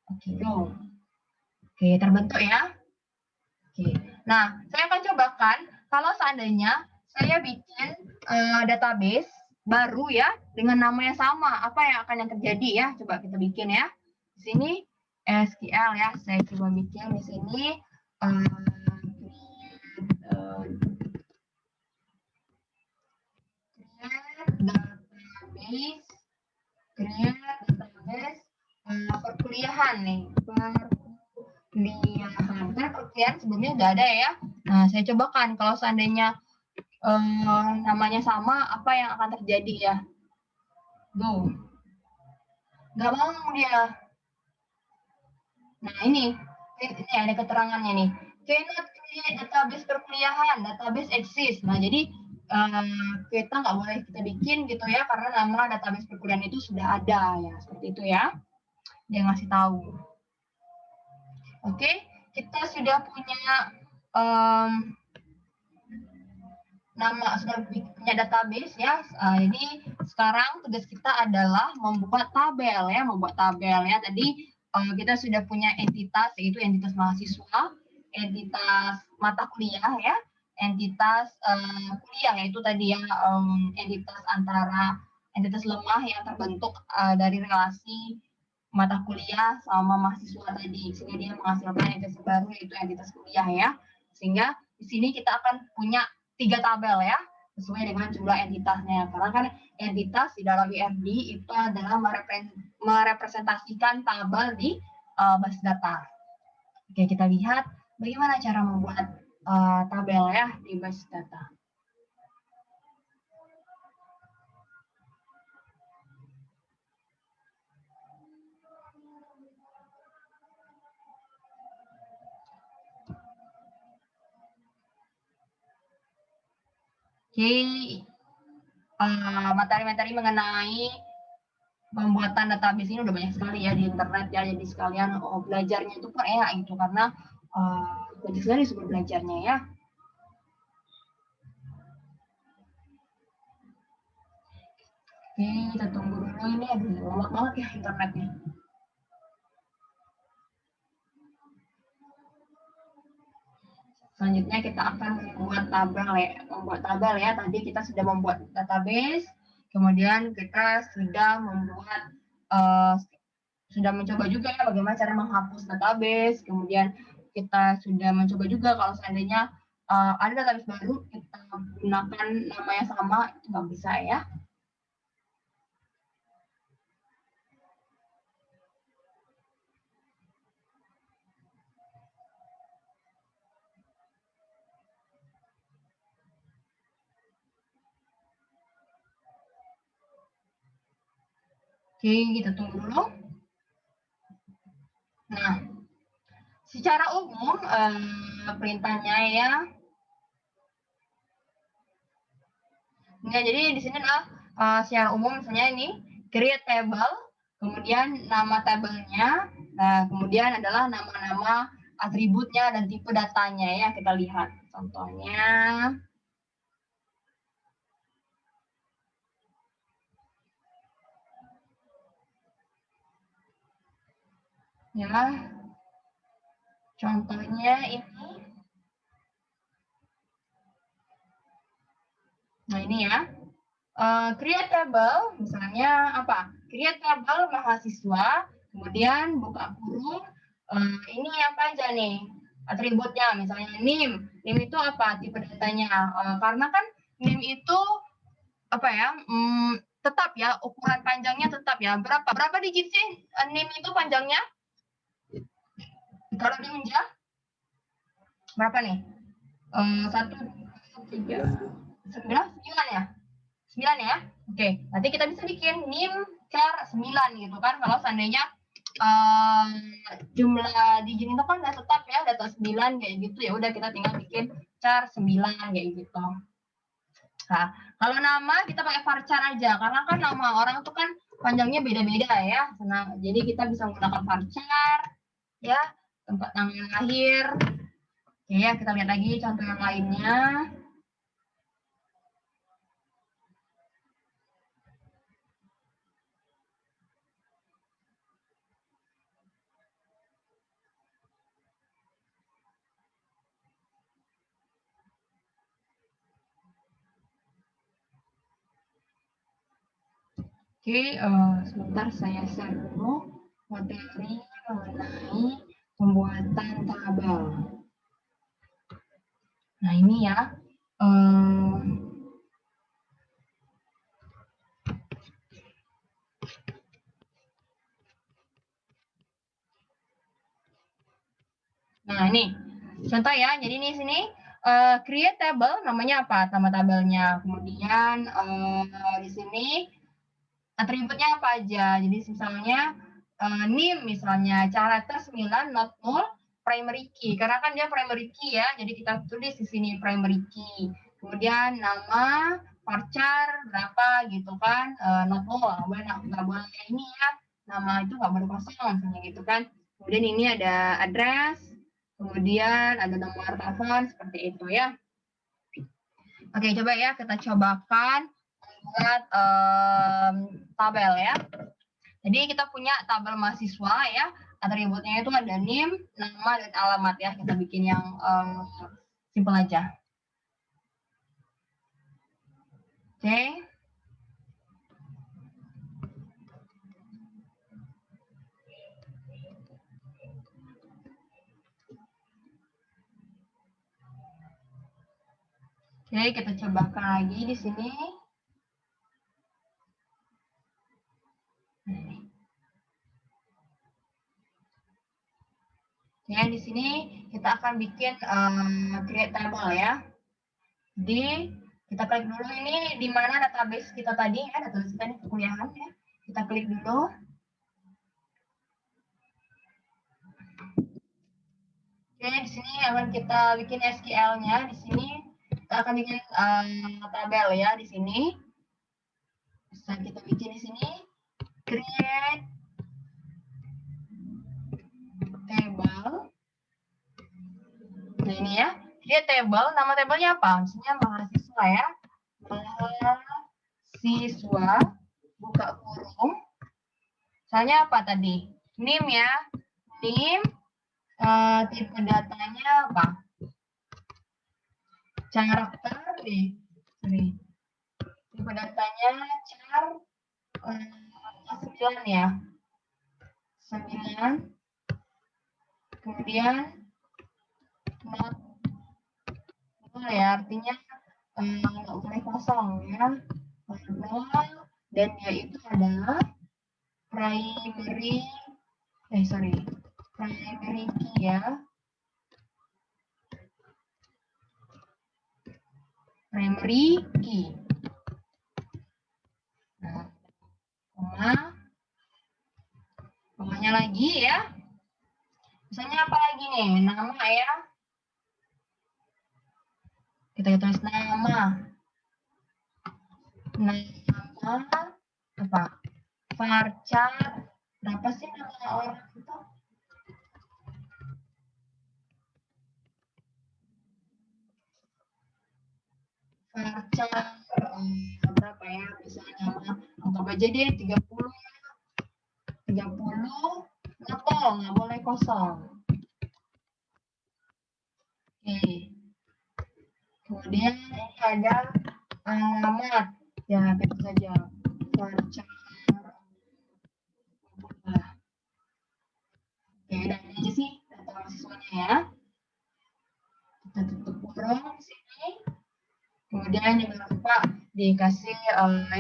Oke, go. Oke, terbentuk ya. Oke. Nah, saya akan cobakan kalau seandainya saya bikin database baru ya dengan nama yang sama, apa yang akan terjadi ya? Coba kita bikin ya. Di sini SQL ya, saya coba bikin di sini create database perkuliahan nih, perkuliahan. Kan perkuliahan sebelumnya udah ada ya. Nah, saya cobakan kalau seandainya namanya sama, apa yang akan terjadi ya? Go. Nggak mau dia. Nah, ini ada keterangannya nih. Cannot create database perkuliahan, database exist. Nah, jadi kita nggak boleh kita bikin gitu ya, karena nama database perkuliahan itu sudah ada ya, seperti itu ya. Dia ngasih tahu. Oke, kita sudah punya nama, sudah punya database ya. Ini sekarang tugas kita adalah membuat tabel ya, Tadi kita sudah punya entitas, yaitu entitas mahasiswa, entitas mata kuliah ya, entitas kuliah, yaitu tadi ya entitas lemah yang terbentuk dari relasi mata kuliah sama mahasiswa tadi, sehingga dia menghasilkan entitas baru, yaitu entitas kuliah ya. Sehingga di sini kita akan punya 3 tabel ya, sesuai dengan jumlah entitasnya. Karena kan entitas di dalam IRD itu adalah merepresentasikan tabel di basis data. Oke, kita lihat bagaimana cara membuat tabel ya di basis data. Oke, materi-materi mengenai pembuatan database ini udah banyak sekali ya di internet ya, jadi sekalian belajarnya itu gitu, karena banyak sekali sumber belajarnya ya. Oke, kita tunggu dulu, ini lemot banget ya internetnya. Selanjutnya kita akan membuat tabel ya. Tadi kita sudah membuat database, kemudian kita sudah mencoba juga ya bagaimana cara menghapus database, kemudian kita sudah mencoba juga kalau seandainya ada database baru, kita gunakan nama yang sama, itu nggak bisa ya. Oke, kita tunggu dulu. Nah, secara umum perintahnya ya. Nah, jadi di sini adalah secara umum misalnya ini create table, kemudian nama tabelnya, nah kemudian adalah nama-nama atributnya dan tipe datanya ya, kita lihat contohnya. Ya, contohnya ini. Nah, ini ya. Create table, misalnya apa? Create table mahasiswa, kemudian buka kurung. Ini apa aja nih? Atributnya, misalnya NIM. NIM itu apa? Tipe datanya. Karena kan NIM itu apa ya? Tetap ya, ukuran panjangnya tetap ya. Berapa digit sih NIM itu panjangnya? Kalau di Unja berapa nih? 1, 2, 3, 9 ya? 9 ya? Oke, nanti kita bisa bikin NIM char 9 gitu kan. Kalau seandainya jumlah digit itu kan udah tetap ya, data 9 kayak gitu, ya udah kita tinggal bikin char 9 kayak gitu. Nah, kalau nama kita pakai varchar aja, karena kan nama orang itu kan panjangnya beda-beda ya. Nah, jadi kita bisa menggunakan varchar, ya, tempat tanggal lahir. Oke, ya, kita lihat lagi contoh yang lainnya. Oke, sebentar saya share dulu materi mengenai pembuatan tabel. Nah, ini ya. Nah, ini contoh ya. Jadi ini sini create table namanya apa? Nama tabelnya. Kemudian di sini atributnya apa aja. Jadi misalnya name misalnya character 9 not null primary key. Karena kan dia primary key ya. Jadi kita tulis di sini primary key. Kemudian nama varchar berapa gitu kan. Not null. Nggak boleh ini ya. Nama itu nggak boleh kosong misalnya gitu kan. Kemudian ini ada address. Kemudian ada nomor telepon seperti itu ya. Oke, coba ya kita cobakan buat tabel ya. Jadi kita punya tabel mahasiswa ya. Atributnya itu ada NIM, nama, dan alamat ya. Kita bikin yang simple aja. Oke. Oke, kita cobakan lagi di sini. Ya, di sini kita akan bikin create table ya. Di kita klik dulu ini di mana database kita tadi ya, database kita ini perkuliahan ya. Kita klik dulu. Oke, di sini akan kita bikin SQL-nya. Di sini kita akan bikin tabel ya di sini. Bisa kita bikin di sini create table. Nah ini ya, create table. Nama tabelnya apa? Misalnya mahasiswa ya. Mahasiswa buka kurung. Misalnya apa tadi? NIM ya. NIM tipe datanya apa? Karakter deh. Sorry. Tipe datanya char 9 ya. 9. Kemudian not null ya, artinya nggak boleh kosong ya. Null dan dia itu adalah primary key ya. Primary key. Nah, komanya lagi ya. Misalnya apa lagi nih? Nama ya. Kita tulis nama. Nama apa? Varchar. Berapa sih nama orang itu? Varchar berapa ya? Misalnya nama anggap aja deh 30. 30 nggak boleh kosong. Oke. Kemudian ini ada alamat. Ya, kita saja varchar. Oke, dan ini aja sih data mahasiswanya ya. Kita tutup kurung di sini. Kemudian jangan lupa dikasih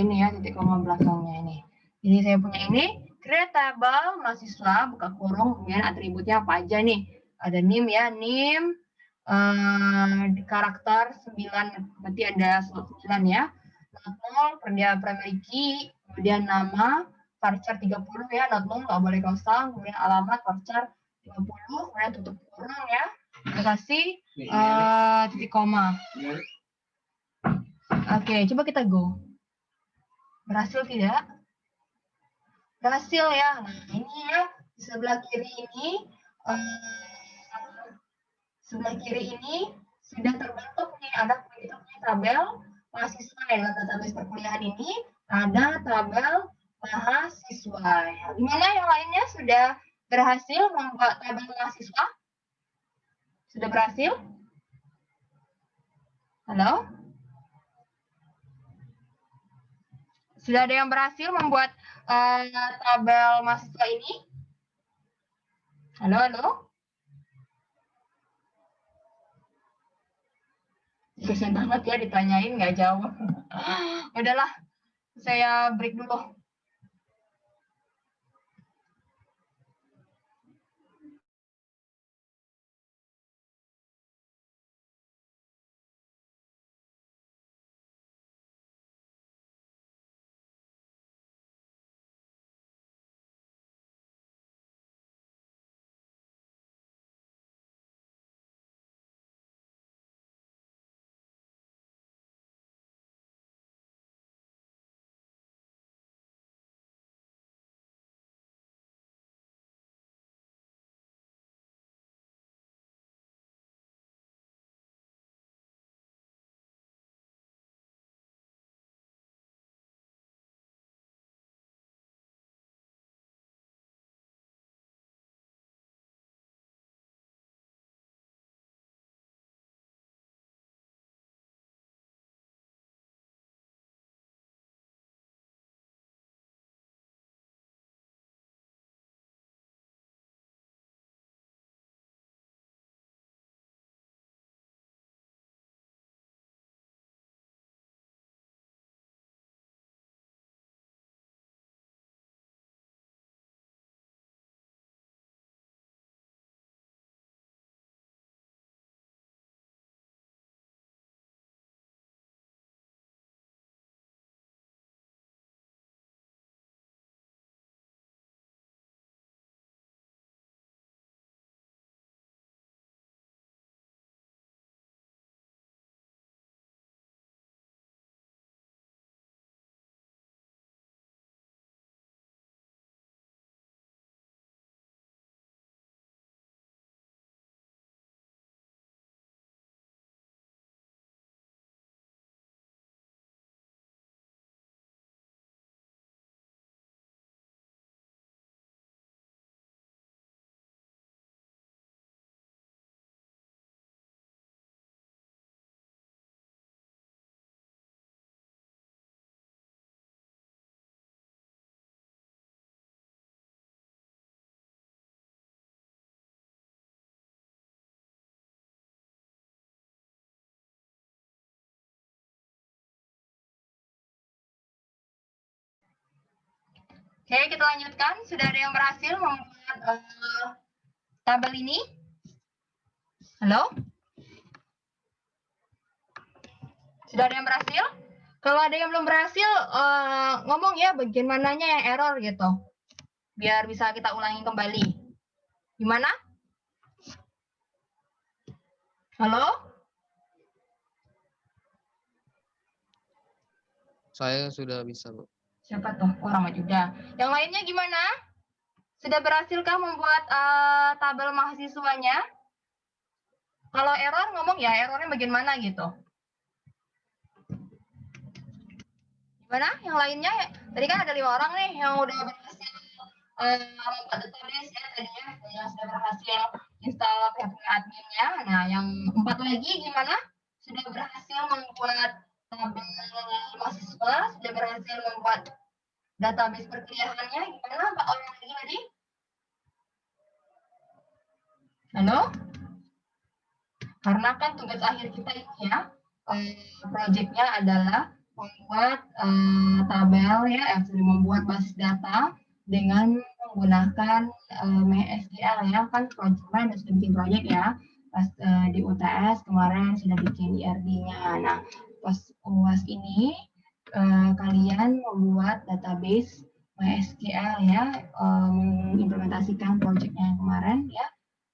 ini ya titik koma belakangnya ini. Jadi saya punya ini create table mahasiswa buka kurung, kemudian atributnya apa aja nih? Ada NIM ya, NIM karakter 9 berarti ada slot 9 ya. Not null primary key, kemudian nama varchar 30 ya, not null nggak boleh kosong, kemudian alamat varchar 30, kemudian tutup kurung ya. Kita kasih titik koma. Oke, coba kita go. Berhasil tidak? Berhasil ya. Nah, ini ya di sebelah kiri ini sudah terbentuk nih, ada kita punya tabel mahasiswa ya, database perkuliahan ini ada tabel mahasiswa. Gimana yang lainnya sudah berhasil membuat tabel mahasiswa? Sudah berhasil? Halo? Sudah ada yang berhasil membuat tabel mahasiswa ini? Halo, halo? Susah banget ya ditanyain, nggak jawab. Udahlah, saya break dulu. Oke, kita lanjutkan. Sudah ada yang berhasil membuat tabel ini? Halo? Sudah ada yang berhasil? Kalau ada yang belum berhasil, ngomong ya bagian mananya yang error gitu. Biar bisa kita ulangi kembali. Gimana? Halo? Saya sudah bisa, Bu. Siapa tuh? Orang juga. Yang lainnya gimana? Sudah berhasilkah membuat tabel mahasiswanya? Kalau error ngomong ya, errornya bagian mana gitu. Gimana? Yang lainnya? Tadi kan ada 5 orang nih yang udah berhasil membuat database ya tadinya, yang sudah berhasil install PHP adminnya. Nah, yang 4 lagi gimana? Sudah berhasil membuat tabel mahasiswa, sudah berhasil membuat database perkuliahannya. Gimana Pak orang lagi tadi? Halo? Karena kan tugas akhir kita ini ya, proyeknya adalah membuat tabel ya, membuat basis data dengan menggunakan MySQL ya, kan kemarin sudah bikin proyek ya, pas di UTS kemarin sudah bikin IRD-nya. Nah, pas UAS ini kalian membuat database MySQL ya, mengimplementasikan proyeknya yang kemarin ya,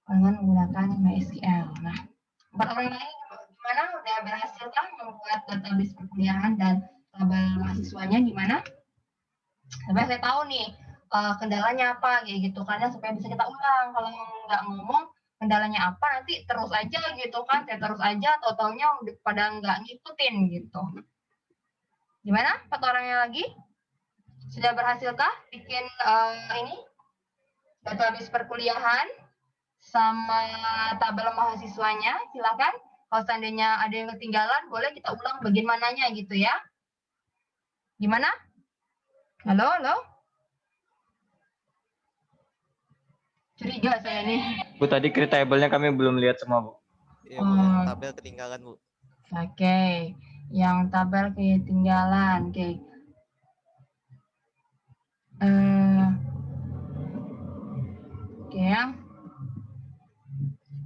dengan menggunakan MySQL. Nah, 4 orang lain Gimana? Udah berhasil kan membuat database perkuliahan dan tabel mahasiswanya gimana? Tapi saya tahu nih kendalanya apa kayak gitu karena supaya bisa kita ulang. Kalau nggak ngomong kendalanya apa nanti terus aja gitu kan, saya terus aja totalnya udah pada nggak ngikutin gitu. Gimana? 4 orangnya lagi? Sudah berhasilkah bikin ini database perkuliahan sama tabel mahasiswanya? Silakan. Kalau seandainya ada yang ketinggalan, boleh kita ulang bagian mananya gitu ya. Gimana? Halo, halo? Curiga saya nih. Bu, tadi create table-nya kami belum lihat semua, Bu. Iya, Bu, yang tabel ketinggalan, Bu. Oke, yang tabel ketinggalan. Oke. Oke ya.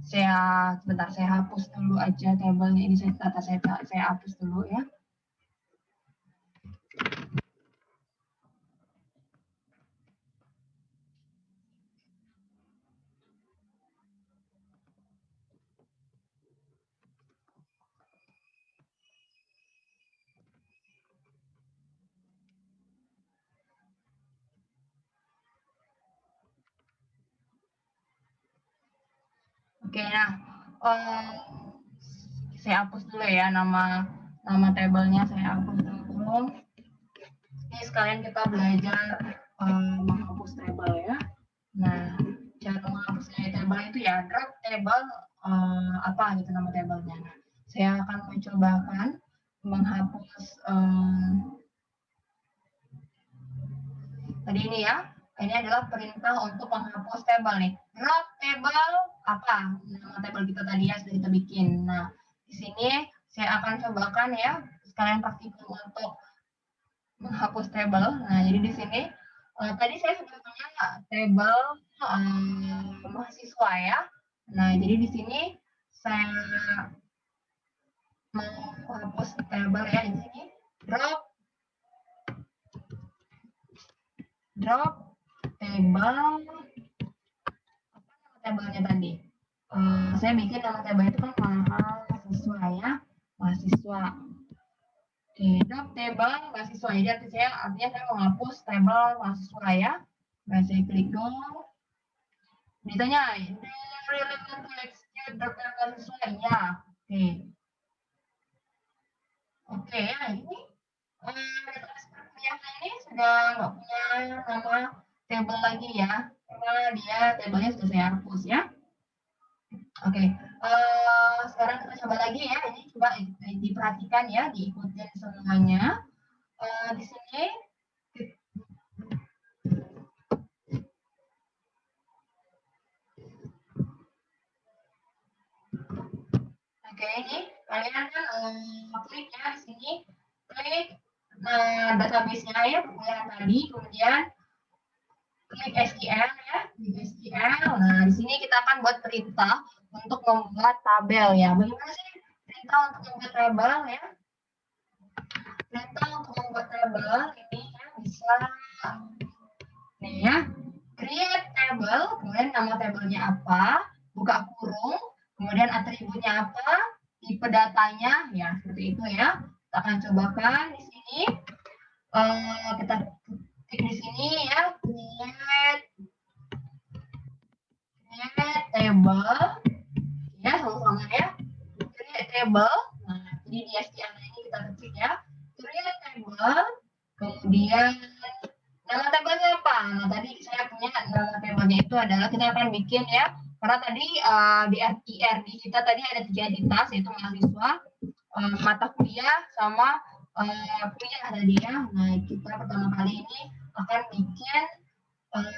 Sebentar saya hapus dulu aja tabelnya ini, saya hapus dulu ya. Oke, nah saya hapus dulu ya nama tabelnya, saya hapus dulu. Ini sekalian kita belajar menghapus tabel ya. Nah, cara menghapus tabel itu ya drop table apa gitu nama tabelnya. Nah, saya akan mencobakan menghapus tadi ini ya. Ini adalah perintah untuk menghapus tabel nih. Drop table apa? Nama tabel kita tadi ya sudah kita bikin. Nah, di sini saya akan cobakan ya sekalian praktikum untuk menghapus tabel. Nah, jadi di sini tadi saya sudah punya tabel mahasiswa ya. Nah, jadi di sini saya menghapus tabel ya di sini. Drop table, apa nama tabelnya tadi? Saya bikin nama tabel itu kan mahasiswa ya, mahasiswa. Oke, drop table mahasiswa. Jadi artinya saya menghapus tabel mahasiswa ya. Nah, saya klik go. Ditanya, relevant to execute drop table mahasiswa ya. Oke. Oke ya, ini database perkuliahan ini sudah nggak punya nama table lagi ya, karena dia tabelnya sudah saya hapus ya. Oke, sekarang kita coba lagi ya. Ini coba diperhatikan ya, diikutin semuanya. Di sini oke, ini kalian kan klik ya di sini, klik database-nya ya perkuliahan tadi, kemudian klik SQL ya, klik SQL. Nah, di sini kita akan buat perintah untuk membuat tabel ya. Bagaimana sih perintah untuk membuat tabel ya? Perintah untuk membuat tabel ini ya bisa nih ya, create table, kemudian nama tabelnya apa, buka kurung, kemudian atributnya apa, tipe datanya ya seperti itu ya. Kita akan cobakan di sini. Kita klik di sini ya, create table ya, sama-sama ya, create table. Nah, jadi di SQL ini kita ketik ya, create table, kemudian nama tabelnya apa? Nah, tadi saya punya nama tabelnya itu adalah, kita akan bikin ya, karena tadi di RIRD kita tadi ada 3 entitas, yaitu mahasiswa, mata kuliah, sama kuliah tadi ya. Nah, kita pertama kali ini akan bikin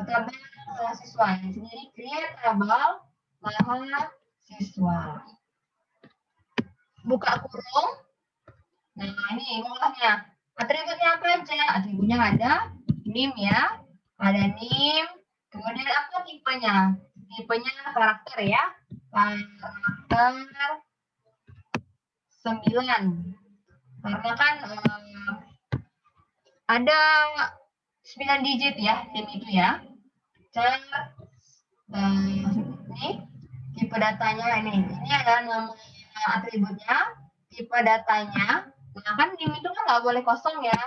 tabel mahasiswa. Jadi create tabel mahasiswa. Buka kurung. Nah, ini ngolahnya. Atributnya apa aja? Atributnya ada NIM ya. Ada NIM. Kemudian apa tipenya? Tipenya karakter ya. Karakter 9. Karena kan ada 9 digit ya, NIM itu ya. Ini tipe datanya ini. Ini adalah nama atributnya, tipe datanya. Nah, kan dim itu kan nggak boleh kosong ya.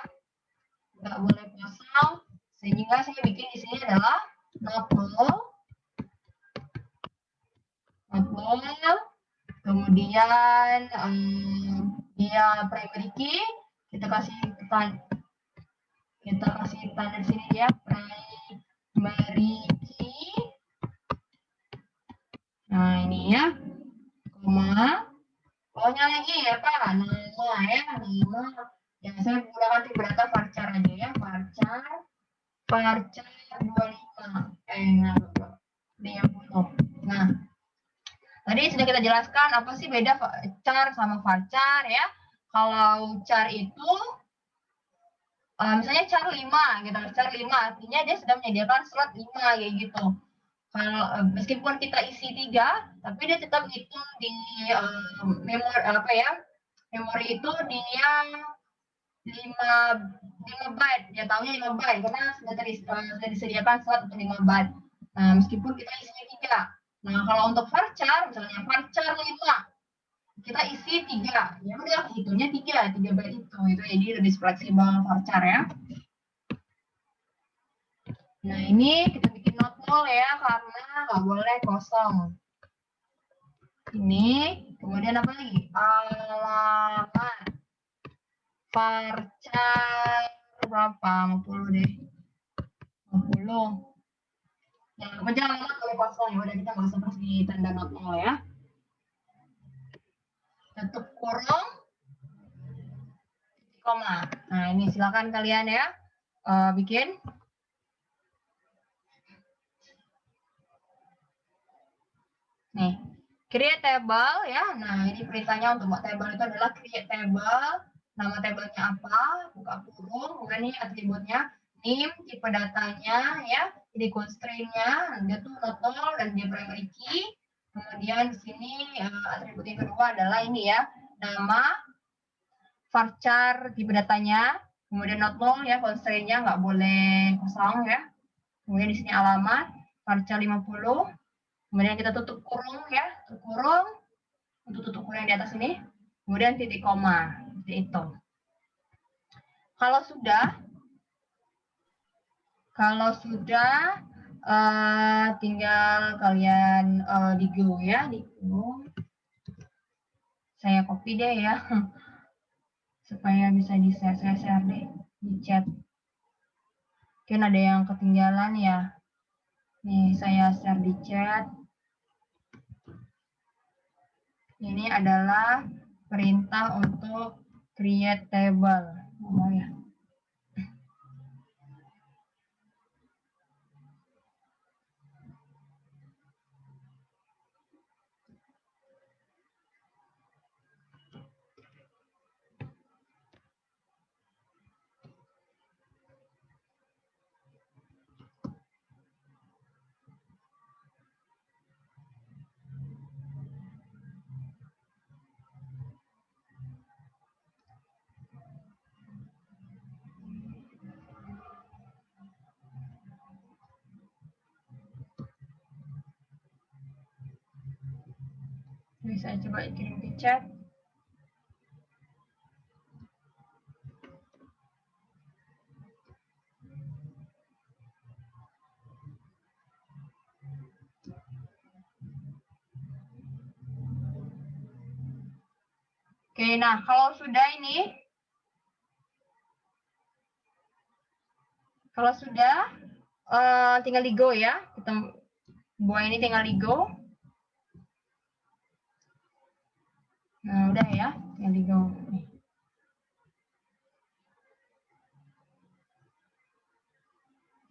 Nggak boleh kosong. Sehingga saya bikin di sini adalah not null. Not null. Kemudian dia primary key. Kita kasih tanda di sini ya, primary key. Nah, ini ya, koma. Pokoknya lagi ya Pak, nama ya, nama. Yang saya menggunakan tipe data varchar aja ya, varchar 25. Nah, tadi sudah kita jelaskan apa sih beda char sama varchar ya. Kalau char itu misalnya char 5 gitu, char 5 artinya dia sudah menyediakan slot 5 kayak gitu. Kalau meskipun kita isi 3, tapi dia tetap hitung di memori apa ya? Memori itu dia 5 byte, dia tahunya 5 byte karena sudah disediakan slot untuk 5 byte. Nah, meskipun kita isinya 3. Nah, kalau untuk varchar, misalnya varchar 5, kita isi 3. Ya udah, hitungnya 3 byte itu. Jadi lebih fleksibel varchar ya. Nah, ini kita bikin not null ya, karena nggak boleh kosong. Ini, kemudian apa lagi? Alamat. Varchar berapa? 50 deh. 50. Nah, kemudian alamat boleh kosong. Ya udah, kita nggak usah kasih tanda not null ya. Tutup kurung, titik koma. Nah, ini silakan kalian ya bikin. Nih, create table ya. Nah, ini perintahnya untuk buat table itu adalah create table. Nama tabelnya apa? Buka kurung. Kemudian ini atributnya name, tipe datanya ya. Ini constraint-nya, dia tuh not null dan dia primary key. Kemudian di sini atribut yang kedua adalah ini ya. Nama, varchar, tipe datanya. Kemudian not null ya, constraint-nya nggak boleh kosong ya. Kemudian di sini alamat, varchar 50. Kemudian kita tutup kurung ya, tutup kurung untuk tutup kurung yang di atas ini. Kemudian titik koma, seperti itu. Kalau sudah tinggal kalian di go ya, di go. Saya copy deh ya, supaya bisa di share deh di chat. Mungkin ada yang ketinggalan ya. Nih saya share di chat. Ini adalah perintah untuk create table. Oh ya. Bisa coba kirim di chat. Oke, nah kalau sudah tinggal di go ya. Kita buah ini tinggal di go. Nah, udah ya, tinggal di go.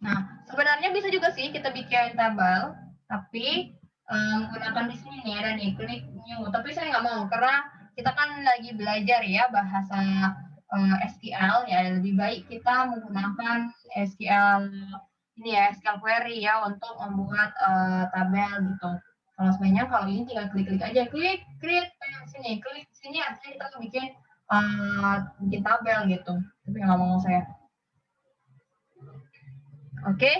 Nah, sebenarnya bisa juga sih kita bikin tabel, tapi menggunakan di sini nih, ada nih, klik new. Tapi saya nggak mau, karena kita kan lagi belajar ya bahasa SQL, ya lebih baik kita menggunakan SQL ini ya, SQL query ya, untuk membuat tabel gitu. Kalau sebenarnya kalau ini tinggal klik-klik aja, klik sini, klik sini artinya kita tuh bikin tabel gitu. Tapi nggak mau saya. Oke,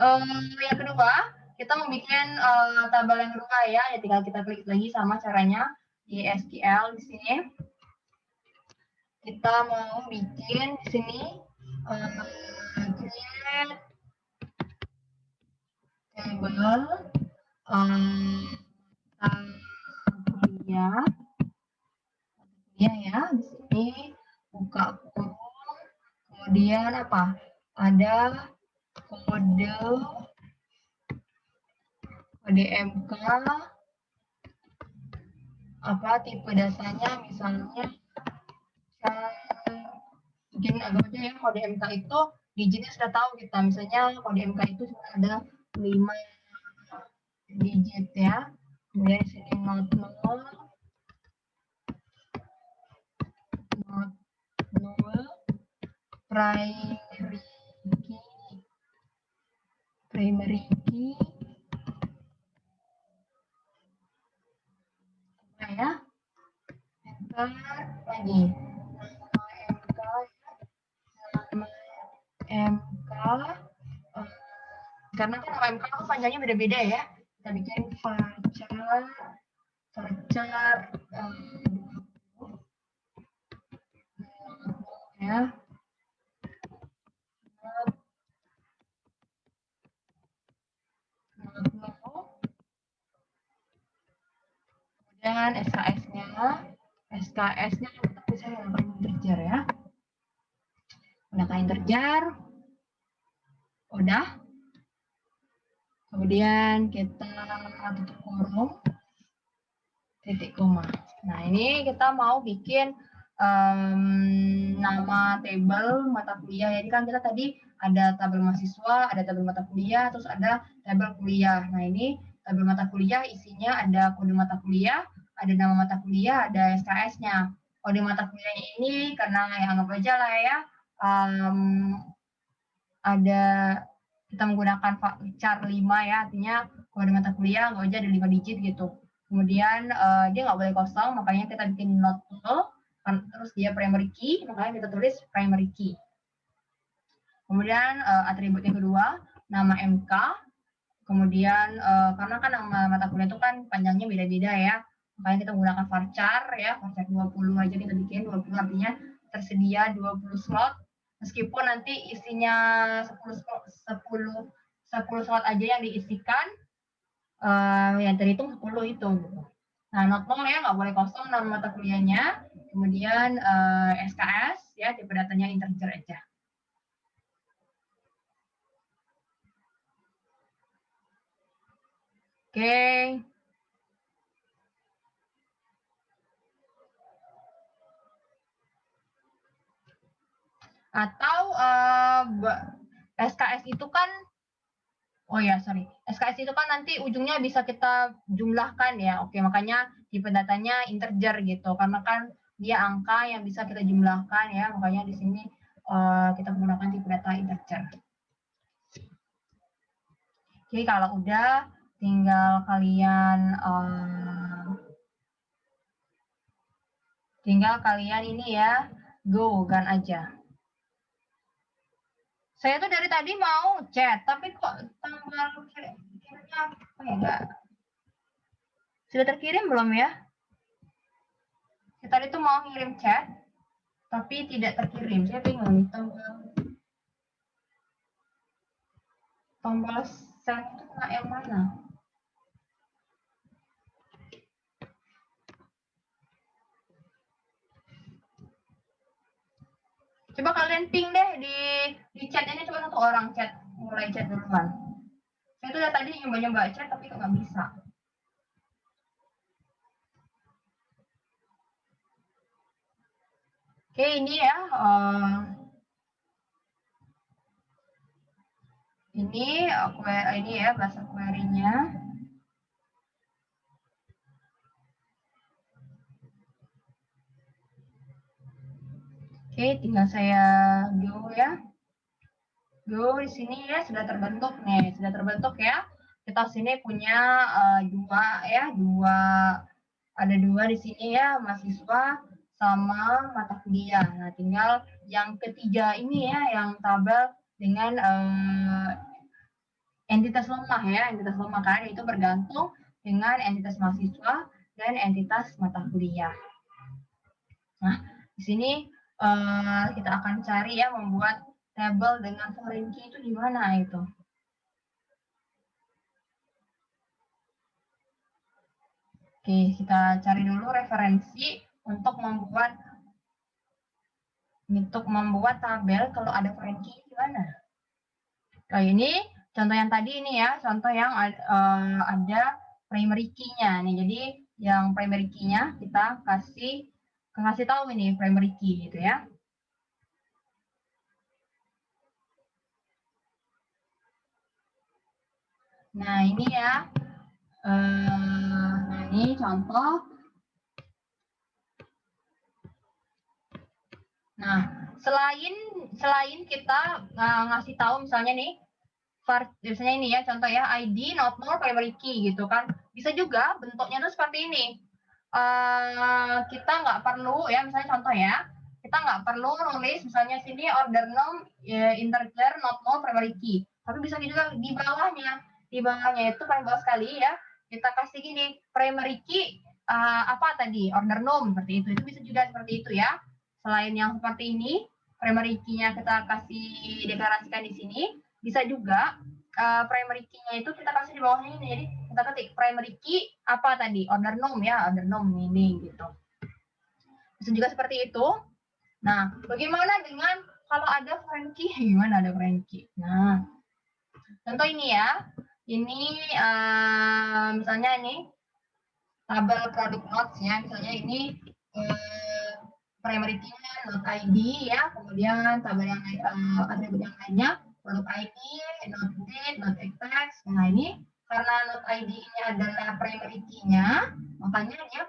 yang kedua kita membuat tabel yang kedua ya, tinggal kita klik lagi sama caranya. di SQL di sini. Kita mau bikin di sini create table kuliah ya, di sini buka kurung, kemudian apa? Ada kode MK, apa tipe dasarnya, misalnya bikin agak aja ya, kode MK itu digitnya sudah tahu kita, misalnya kode MK itu ada 5 digit ya. Kemudian di sini not null, primary key apa ya, enter lagi MK, karena kan nama MK itu panjangnya beda-beda ya, kita bikin varchar ya, kemudian SKS-nya kita bisa menggunakan integer ya, menggunakan integer, udah. Kemudian kita tutup kurung, titik koma. Nah, ini kita mau bikin nama tabel mata kuliah. Jadi kan kita tadi ada tabel mahasiswa, ada tabel mata kuliah, terus ada tabel kuliah. Nah, ini tabel mata kuliah isinya ada kode mata kuliah, ada nama mata kuliah, ada SKS-nya. Kode mata kuliahnya ini karena ya anggap aja lah ya, ada kita menggunakan char 5 ya, artinya kode mata kuliah nggak aja ada 5 digit gitu. Kemudian dia nggak boleh kosong, makanya kita bikin not null, terus dia primary key, makanya kita tulis primary key. Kemudian atribut yang kedua, nama MK. Kemudian karena kan nama mata kuliah itu kan panjangnya beda-beda ya, makanya kita menggunakan varchar ya, varchar 20 aja kita bikin, 20 artinya tersedia 20 slot. Meskipun nanti isinya 10 slot aja yang diisikan, yang terhitung 10 itu. Nah, not null ya, nggak boleh kosong nama mata kuliahnya. Kemudian SKS ya, tipe datanya integer aja. Oke. Atau SKS itu kan, oh ya sorry, SKS itu kan nanti ujungnya bisa kita jumlahkan ya. Oke, makanya tipe datanya integer gitu, karena kan dia angka yang bisa kita jumlahkan ya, makanya di sini kita menggunakan tipe data integer. Oke, kalau udah tinggal kalian ini ya go kan aja. Saya tuh dari tadi mau chat, tapi kok tanggal kirimnya apa ya enggak? Sudah terkirim belum ya? Saya tadi tuh mau ngirim chat, tapi tidak terkirim. Saya bingung tombol send itu kena yang mana? Coba kalian ping deh di chat ini, coba satu orang chat, mulai chat duluan. Saya tuh dari tadi nyoba-nyoba chat tapi kok nggak bisa. Oke, ini ya. Ini ya bahasa query-nya. Oke, tinggal saya go ya. Go di sini ya sudah terbentuk nih, sudah terbentuk ya. Kita sini punya ada dua di sini ya, mahasiswa sama mata kuliah. Nah, tinggal yang ketiga ini ya, yang tabel dengan entitas lemah ya, entitas lemah kan itu bergantung dengan entitas mahasiswa dan entitas mata kuliah. Nah, di sini kita akan cari ya membuat tabel dengan foreign key itu di mana itu. Oke, kita cari dulu referensi untuk membuat tabel kalau ada foreign key di mana. Nah, ini contoh yang tadi ini ya, contoh yang ada primary key-nya nih. Jadi yang primary key-nya kita kasih tahu ini primary key gitu ya. Nah, ini ya. Nah, ini contoh. Nah, selain kita ngasih tahu misalnya nih, biasanya ini ya contoh ya ID not more primary key gitu kan, bisa juga bentuknya tuh seperti ini. Kita nggak perlu ya, misalnya contoh ya, kita nggak perlu nulis misalnya sini order name integer not more primary key, tapi bisa juga di bawahnya itu paling bawah sekali ya, kita kasih gini primary key apa tadi order name seperti itu bisa juga seperti itu ya. Selain yang seperti ini, primary key-nya kita kasih deklarasikan di sini, bisa juga primary key-nya itu kita kasih di bawahnya ini. Jadi kita ketik primary key apa tadi? Order name ya, order name ini gitu. Bisa juga seperti itu. Nah, bagaimana dengan kalau ada foreign key? Gimana ada foreign key? Nah, contoh ini ya. Ini misalnya ini tabel product notes ya. Misalnya ini primary key-nya not ID ya, kemudian tabel yang atribut yang lainnya produk ID, not date, not text. Nah, ini karena not ID ini adalah primary key-nya, makanya dia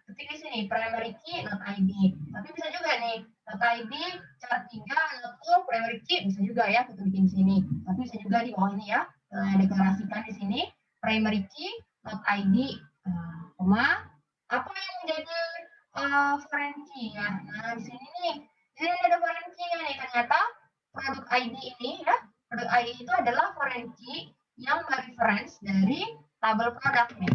ketik di sini primary key not ID. Tapi bisa juga nih not ID chart 3 not all primary key, bisa juga ya kita bikin di sini. Tapi bisa juga di bawah ini ya, deklarasikan di sini primary key not ID, apa yang menjadi foreign key ya. Nah, di sini ada foreign key-nya nih. Ternyata produk ID ini ya, produk ID itu adalah foreign key yang mereference dari tabel produk nih.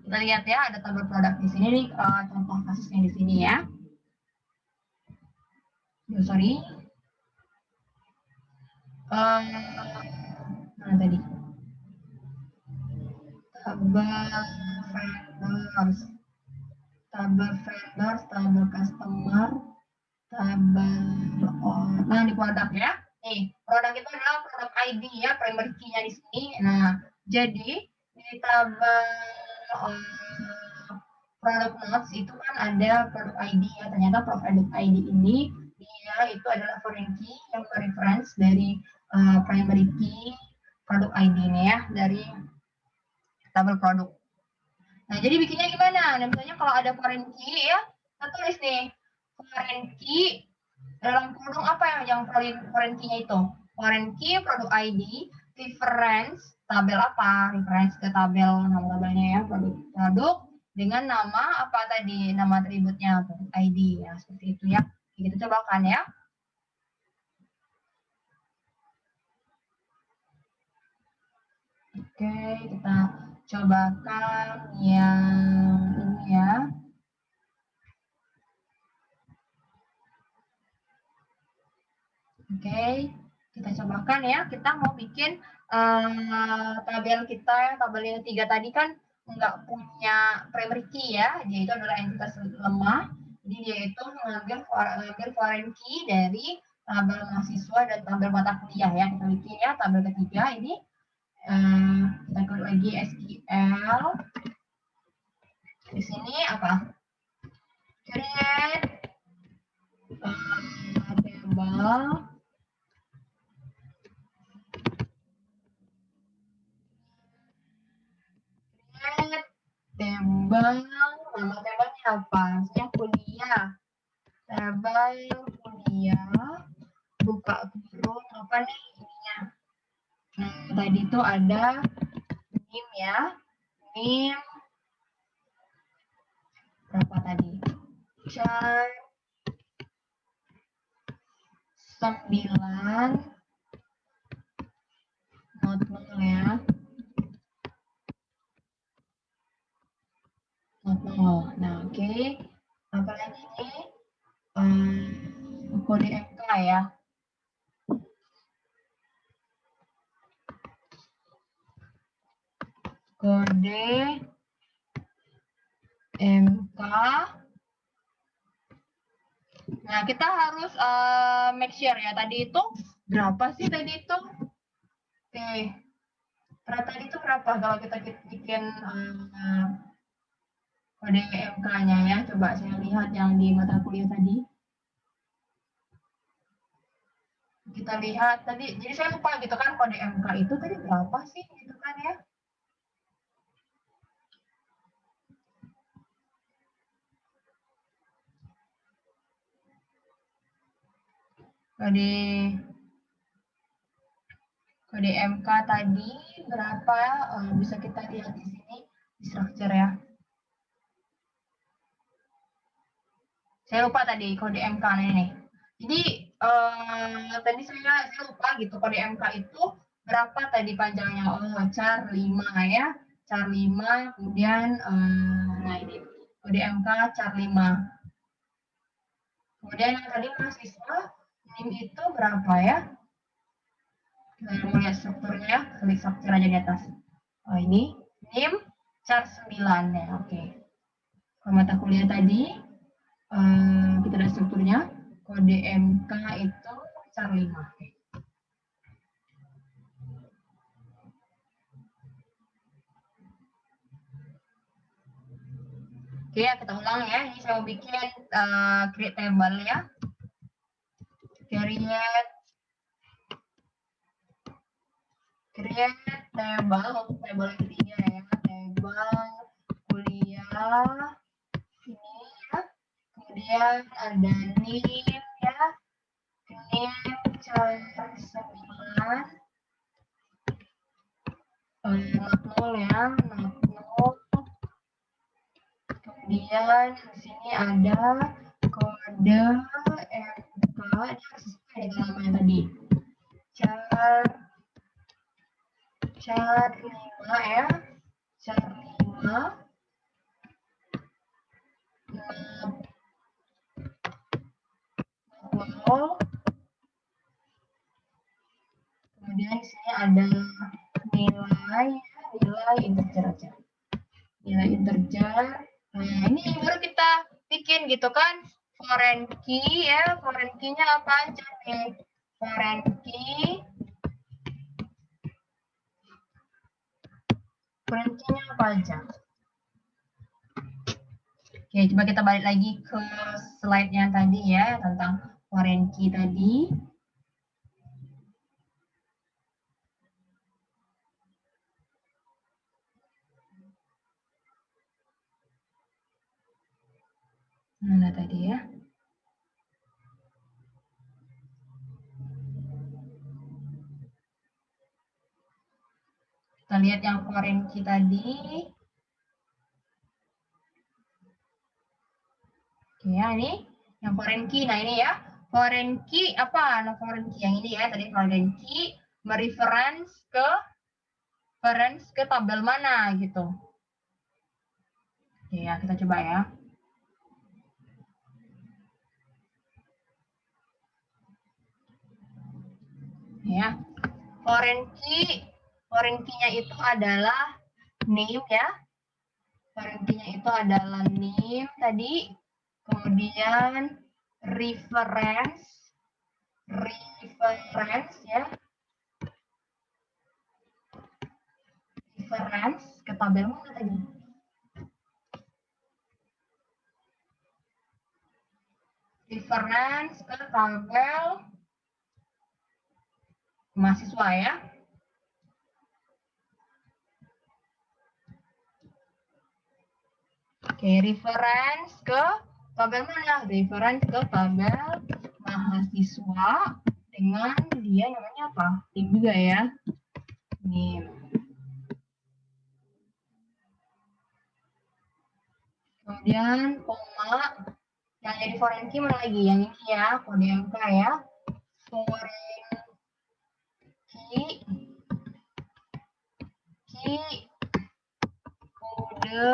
Kita lihat ya, ada tabel produk di sini nih, contoh kasusnya di sini ya. Sorry. Mana tadi? Tabel vendors, tabel customer, nah di produk ya. Nih, produk itu adalah produk ID ya, primary key-nya di sini. Nah, jadi di tabel product notes itu kan ada produk ID ya. Ternyata produk ID ini dia itu adalah foreign key yang reference dari primary key produk ID ini ya, dari tabel produk. Nah, jadi bikinnya gimana? Nah, misalnya kalau ada foreign key ya, kita tulis nih foreign key dalam kurung apa yang foreign key-nya itu? Foreign key produk ID reference tabel apa? Reference ke tabel nama tabelnya ya, produk dengan nama apa tadi? Nama atributnya produk ID ya, seperti itu ya. Kita cobakan ya. Oke, kita cobakan yang ini ya. Oke, kita cobakan ya. Kita mau bikin tabel kita, tabel yang 3 tadi kan nggak punya primary key ya. Dia itu adalah entitas lemah. Jadi dia itu mengambil foreign key dari tabel mahasiswa dan tabel mata kuliah ya. Kita bikin ya tabel ketiga ini. Kita klik lagi SQL. Di sini apa? Create table. Table, nama tabelnya apa? Misalnya kuliah. Tabel kuliah. Buka kurung apa nih ininya? Nah, tadi itu ada NIM ya. NIM berapa tadi? Chart 9 not 0 ya. Oh, nah oke. Apalagi nih? Kode MK ya. Kode MK. Nah, kita harus make sure ya. Tadi itu berapa sih tadi itu? Oke. Tadi itu berapa kalau kita bikin kode MK-nya ya? Coba saya lihat yang di mata kuliah tadi. Kita lihat tadi, jadi saya lupa gitu kan kode MK itu tadi berapa sih gitu kan ya? Kode MK tadi berapa? Bisa kita lihat di sini di structure ya. Saya lupa tadi kode MK ini. Jadi tadi saya lupa gitu kode MK itu berapa tadi panjangnya? Oh, char 5 ya. Char 5 kemudian nah ini kode MK char 5. Kemudian yang tadi mahasiswa NIM itu berapa ya? Kita mau lihat strukturnya ya, klik struktur aja di atas. Oh ini NIM char 9 ya, oke. Kalau mata kuliah tadi kita lihat strukturnya, kode MK itu char 5. Oke, ya, kita ulang ya. Ini saya mau bikin create table ya. Create table untuk table yang ketiga ya. Table kuliah ini ya. Kemudian ada NIM ya. NIM char 9. Not null ya. Not null. Kemudian di sini ada kode MK ini namanya tadi char 5 ya, char 5 not kemudian di sini ada nilai integer aja, nilai integer. Nah, ini baru kita bikin gitu kan, foreign key ya. Foreign key-nya apa aja nih? Foreign key-nya apa aja? Oke, coba kita balik lagi ke slide-nya tadi ya, tentang foreign key tadi. Mana tadi ya? Kita lihat yang foreign key tadi. Oke ya, ini yang foreign key. Nah ini ya, foreign key apa? Nah foreign key yang ini ya, tadi foreign key mereference ke tabel mana gitu. Oke ya, kita coba ya. Ya, foreign key-nya itu adalah name ya. Foreign key-nya itu adalah name tadi. Kemudian reference ya. Reference ke tabel mana tadi? Reference ke tabel mahasiswa ya. Oke, reference ke tabel mana? Reference ke tabel mahasiswa dengan dia namanya apa? Tim juga ya. Nim. Kemudian koma yang jadi foreign key mana lagi? Yang ini ya, kode MK ya. Foreign key kode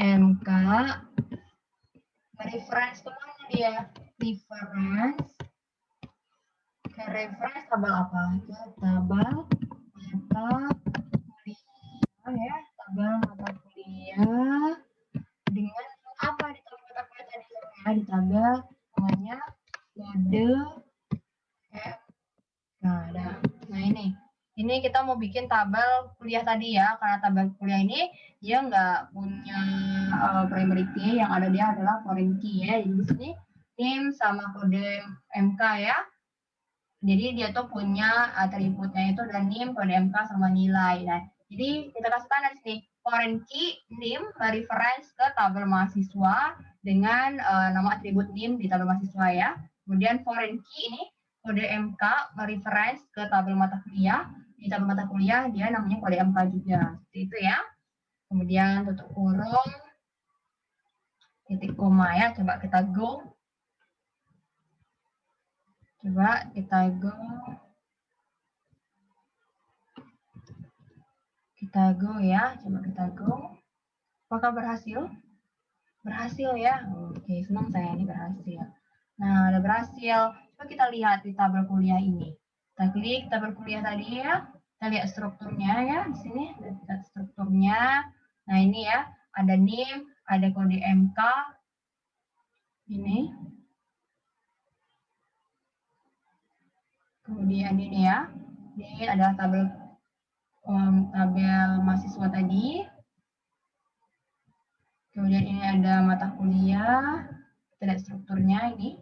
MK reference kemana dia? Reference ke reference tabel apa? Ke tabel mata kuliah ya, tabel mata kuliah dengan apa di tabel mata kuliah tadi ya? Di tabel namanya kode F. Nah ini kita mau bikin tabel kuliah tadi ya, karena tabel kuliah ini dia nggak punya primary key, yang ada dia adalah foreign key ya. Jadi di sini NIM sama kode MK ya. Jadi dia tuh punya atributnya itu dan NIM, kode MK sama nilai. Nah, jadi kita kasih tanda di sini foreign key NIM reference ke tabel mahasiswa dengan nama atribut NIM di tabel mahasiswa ya. Kemudian foreign key ini kode MK reference ke tabel mata kuliah. Di tabel mata kuliah dia namanya kode MK juga. Seperti itu ya. Kemudian tutup kurung, titik koma ya. Coba kita go. Coba kita go. Kita go ya. Coba kita go. Apakah berhasil? Berhasil ya. Oke, senang saya ini berhasil. Nah, udah berhasil. Coba kita lihat di tabel kuliah ini. Kita klik tabel kuliah tadi ya. Kita lihat strukturnya ya. Di sini lihat strukturnya. Nah, ini ya. Ada NIM, ada kode MK. Ini. Kemudian ini ya. Ini adalah tabel mahasiswa tadi. Kemudian ini ada mata kuliah. Kita lihat strukturnya ini.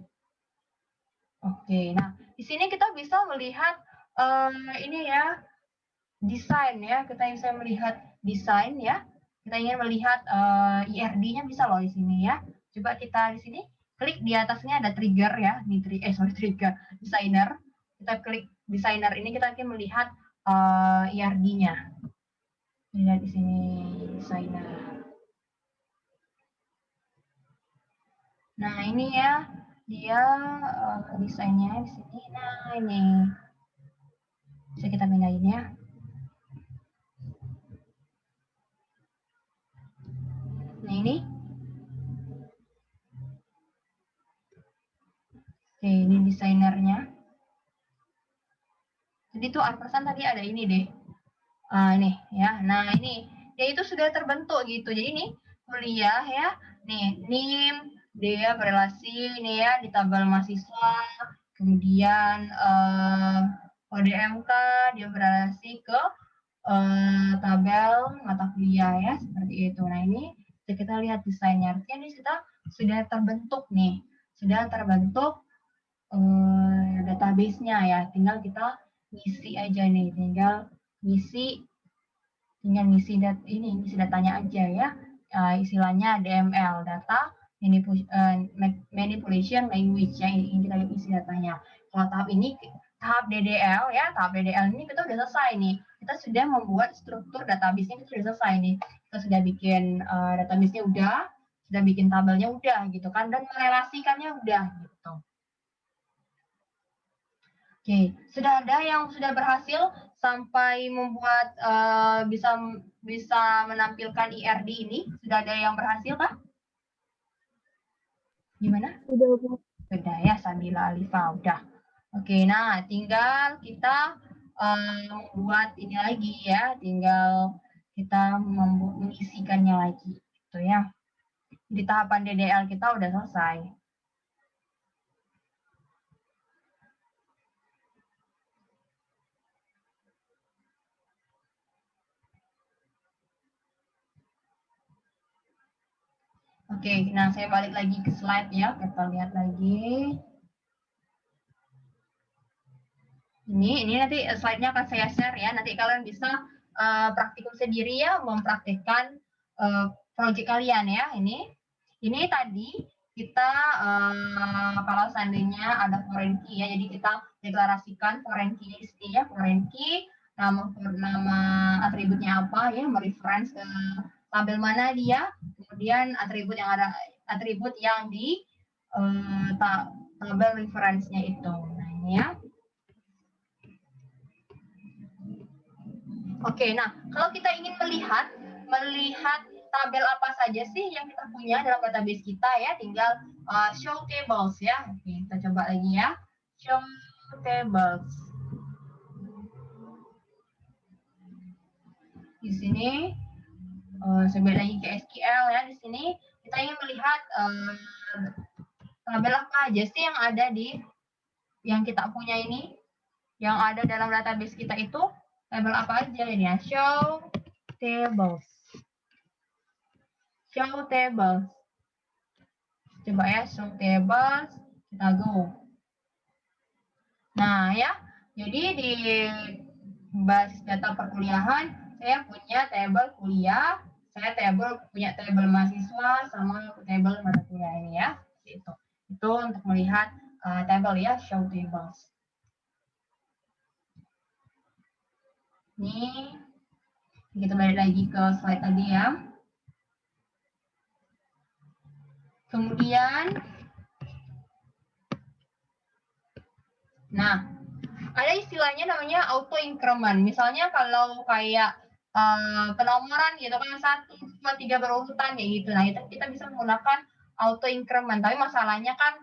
Oke, nah di sini kita bisa melihat ini ya, desain ya. Kita bisa melihat desain ya. Kita ingin melihat IRD-nya bisa loh di sini ya. Coba kita di sini klik di atasnya ada trigger ya. Ini trigger designer. Kita klik designer ini kita akan melihat IRD-nya. Lihat di sini designer. Nah ini ya, dia desainnya di sini. Nah ini bisa kita pindahin ya. Nah ini. Oke, ini desainernya. Jadi tuh Arpersan tadi ada ini deh. Nih ya. Nah ini dia itu sudah terbentuk gitu. Jadi ini kuliah ya. Nih NIM dia berelasi nih ya di tabel mahasiswa. Kemudian kode MK dia berelasi ke tabel mata kuliah ya seperti itu. Nah ini kita lihat desainnya. Artinya ini sudah terbentuk nih. Sudah terbentuk database-nya ya. Tinggal kita ngisi aja nih. Tinggal ngisi datanya aja ya. Istilahnya DML, data manipulation language ya. Ini kita isi datanya. Kalau tahap DDL ya, tahap DDL ini kita udah selesai nih. Kita sudah membuat struktur database-nya, kita sudah selesai nih. Kita sudah bikin database-nya sudah bikin tabelnya udah gitu kan, dan merelasikannya udah gitu. Oke, sudah ada yang sudah berhasil sampai membuat bisa menampilkan IRD ini? Sudah ada yang berhasil kah? Gimana? Sudah ya, Sabila Alifa udah. Oke, nah tinggal kita membuat ini lagi ya, tinggal kita mengisikannya lagi, gitu ya. Di tahapan DDL kita udah selesai. Oke, nah saya balik lagi ke slide ya, kita lihat lagi. Ini nanti slide-nya akan saya share ya, nanti kalian bisa praktikum sendiri ya, mempraktikkan project kalian ya. Ini tadi kita kalau seandainya ada foreign key ya, jadi kita deklarasikan foreign key di sini ya, foreign key, nama atributnya apa ya, mereference ke tabel mana dia, kemudian atribut yang di tabel reference-nya itu. Nah ini ya. Oke, nah kalau kita ingin melihat tabel apa saja sih yang kita punya dalam database kita ya, tinggal show tables ya. Oke, kita coba lagi ya. Show tables. Di sini coba lagi ke SQL ya. Di sini kita ingin melihat tabel apa aja sih yang ada di yang kita punya ini, yang ada dalam database kita itu tabel apa aja ini ya. Show tables. Show tables. Coba ya, show tables. Kita go. Nah ya, jadi di basis data perkuliahan saya punya tabel kuliah, saya punya tabel mahasiswa sama tabel mata kuliah ini ya. Itu untuk melihat tabel ya, show tables. Ini kita balik lagi ke slide tadi ya. Kemudian, nah, ada istilahnya namanya auto increment. Misalnya kalau kayak penomoran gitu kan 1, 2, 3 berurutan kayak gitu. Nah, itu kita bisa menggunakan auto increment. Tapi masalahnya kan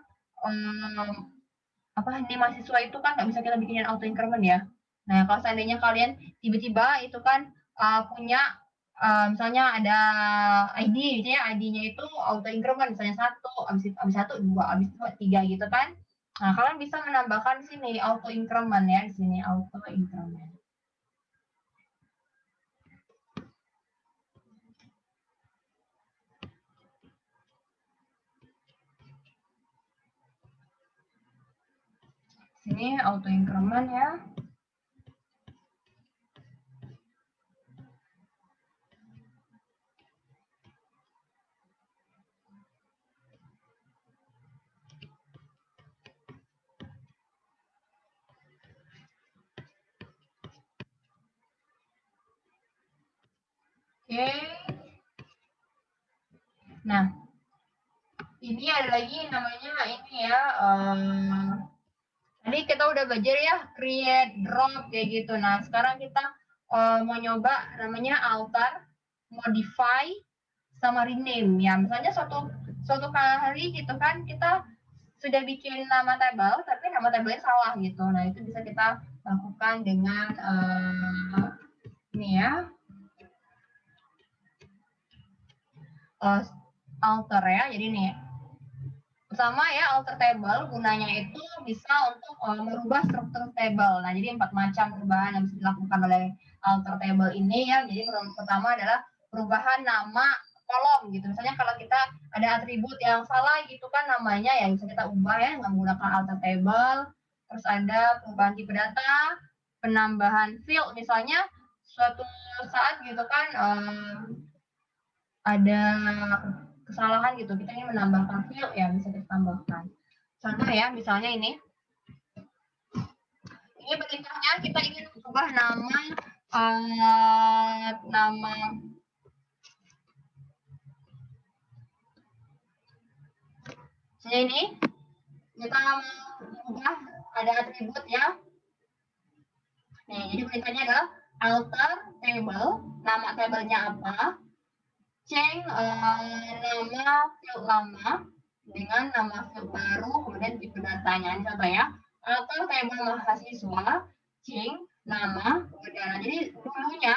ini mahasiswa itu kan nggak bisa kita bikinin auto increment ya. Nah, kalau seandainya kalian tiba-tiba itu kan punya misalnya ada ID, gitu ya, ID-nya itu auto increment, misalnya 1, habis 1, 2, habis 2, 3 gitu kan. Nah, kalian bisa menambahkan sini auto increment ya, di sini auto increment. Sini auto increment ya. Oke. Nah, ini ada lagi namanya ini ya. Tadi kita udah belajar ya, create, drop kayak gitu. Nah, sekarang kita mau nyoba namanya alter, modify, sama rename ya. Misalnya suatu kali gitu kan kita sudah bikin nama tabel, tapi nama tabelnya salah gitu. Nah, itu bisa kita lakukan dengan ini ya. Alter ya, jadi nih pertama ya, alter table gunanya itu bisa untuk merubah struktur table. Nah, jadi 4 macam perubahan yang bisa dilakukan oleh alter table ini ya. Jadi pertama adalah perubahan nama kolom gitu. Misalnya kalau kita ada atribut yang salah gitu kan namanya, ya bisa kita ubah ya dengan menggunakan alter table. Terus ada perubahan tipe data, penambahan field, misalnya suatu saat gitu kan ada kesalahan gitu, kita ingin menambahkan field ya, bisa kita tambahkan. Contoh ya, misalnya ini perintahnya kita ingin ubah nama misalnya ini kita mau ubah ada atribut ya. Nih, jadi perintahnya adalah alter table, nama tabelnya apa, change nama field lama dengan nama field baru, kemudian tipe datanya. Ini contoh ya, alter table mahasiswa, change nama, kemudian jadi dulunya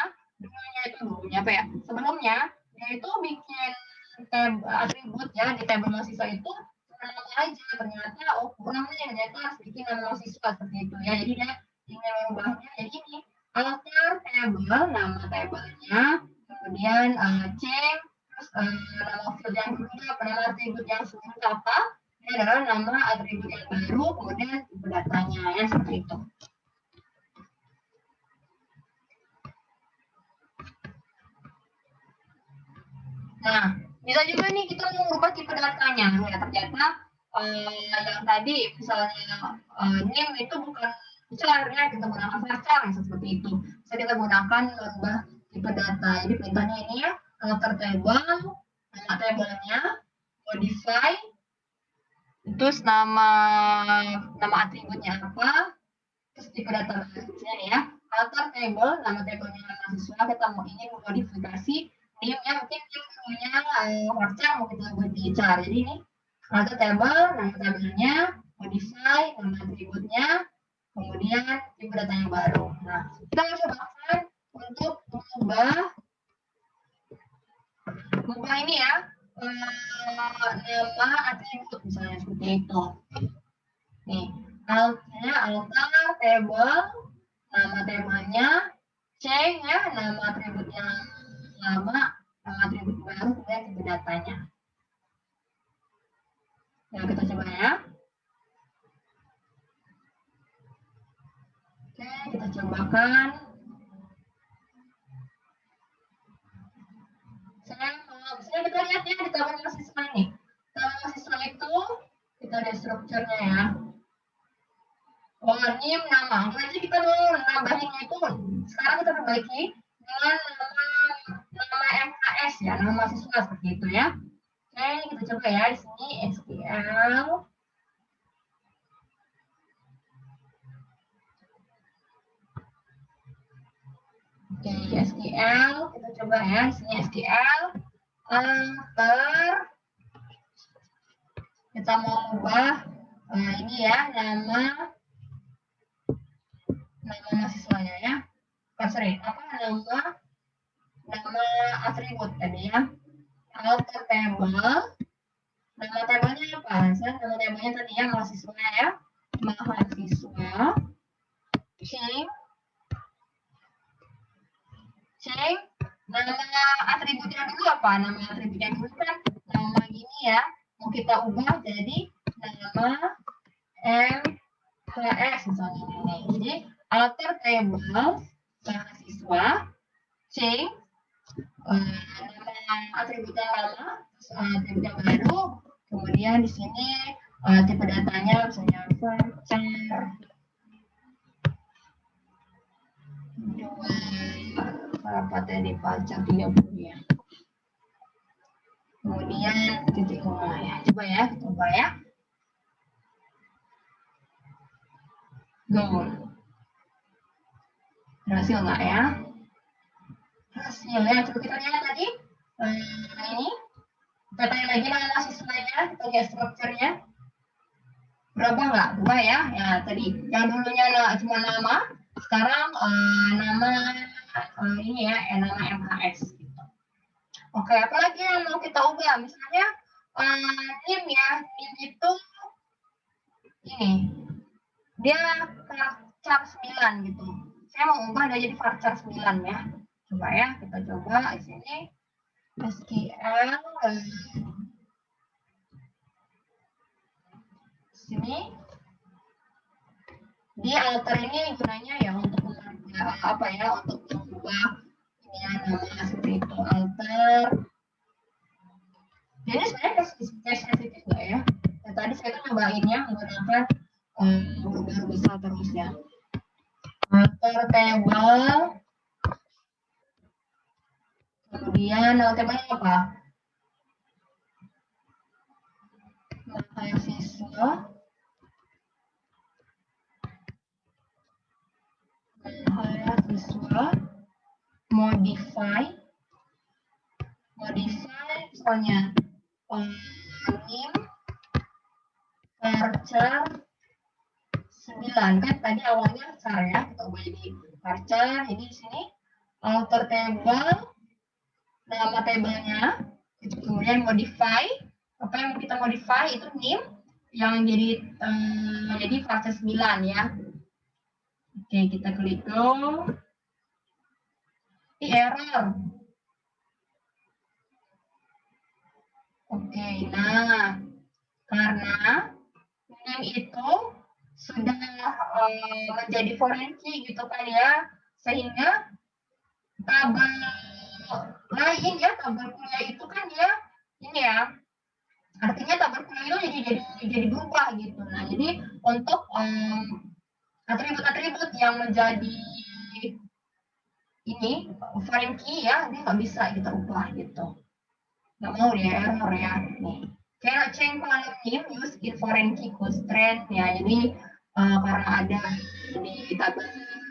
itu apa ya? Sebelumnya dia itu bikin atribut ya di table mahasiswa itu nama aja, ternyata kurang nih, ternyata harus bikin nama mahasiswa seperti itu ya. Jadi dia ingin merubahnya jadi ini alter table, nama tabelnya, kemudian change, terus nama field yang kedua, nama atribut yang sebelumnya apa, ini adalah nama atribut yang baru, kemudian tipe datanya ya, seperti itu. Nah, bisa juga nih kita mengubah tipe datanya. Ya, ternyata yang tadi misalnya name itu bukan char ya, kita gunakan varchar seperti itu. Bisa kita gunakan mengubah tipe data. Jadi perintahnya ini ya, alter table, nama tabelnya, modify, terus nama atributnya apa, terus tipe data misalnya nih ya, alter table, nama tabelnya mahasiswa, kita mau ingin memodifikasi Nim-nya mungkin punya varchar mau kita buat di char. Jadi ini alter table, nama tabelnya, modify, nama atributnya, kemudian tipe data yang baru. Nah, kita mau cobakan untuk mengubah ini ya, nama atribut misalnya seperti itu. Nih, alter table, nama tablenya, change ya, nama atributnya lama, nama atribut baru, kemudian tipe datanya. Nah, kita coba ya. Oke, kita cobakan. Misalnya kita lihat ya di tabel mahasiswa nih. Tabel mahasiswa itu kita lihat strukturnya ya. Oh, nim nama. Nanti kita mau nambahinnya itu. Sekarang kita perbaiki dengan nama MHS ya, nama mahasiswa seperti itu ya. Oke, kita coba ya di sini SQL. Oke, SQL, kita coba ya di sini SQL. Kita mau ubah ini ya nama mahasiswanya ya. Nama atribut tadi ya. Alter table. Nama tabelnya apa? Nama tabelnya tadi ya mahasiswa ya. Mahasiswa. Change. Nama atributnya dulu apa? Nama atributnya dulu kan nama gini ya. Mau kita ubah jadi nama MHS misalnya ini. Jadi alter table mahasiswa, change nama atributnya lama, atribut yang baru, kemudian di sini tipe datanya misalnya varchar 2 berapa tadi varchar 30 ya. Kemudian titik koma ya. Coba ya, coba ya. Go. Berhasil nggak ya? Hasilnya coba kita lihat tadi. Ini kita tanya lagi nama mahasiswanya, kita lihat strukturnya. Berapa nggak? 2 ya. Ya tadi yang dulunya cuma nama, sekarang nama ini ya, nama MHS. Gitu. Oke, apalagi yang mau kita ubah? Misalnya nim ya, nim itu ini dia varchar 9 gitu. Saya mau ubah dia jadi varchar 9 ya. Coba ya, kita coba di sini SQL sini di alter ini gunanya ya untuk apa ya, untuk mengubah ini ya, nama seperti itu alter. Jadi sebenarnya case sensitif nggak ya? Nah, tadi saya kan nyobainnya menggunakan huruf besar terus ya. Alter table. Kemudian nama tablenya apa? Mahasiswa. Mahasiswa. Modify misalnya nim varchar 9 kan tadi awalnya char ya, kita ubah jadi varchar. Jadi di sini alter table, nama tabelnya, kemudian modify. Apa yang kita modify itu nim yang jadi varchar 9 ya. Oke, kita klik go. Error. Oke, nah karena nim itu sudah menjadi foreign key gitu kan ya, sehingga tabel lain ya, tabel kuliah itu kan dia ini ya, artinya tabel kuliah itu jadi berubah gitu. Nah jadi untuk atribut-atribut yang menjadi ini foreign key ya, dia nggak bisa kita ubah gitu, nggak mau dia error ya. Nih cannot change column name use in foreign key constraint ya. Jadi karena ada di tabel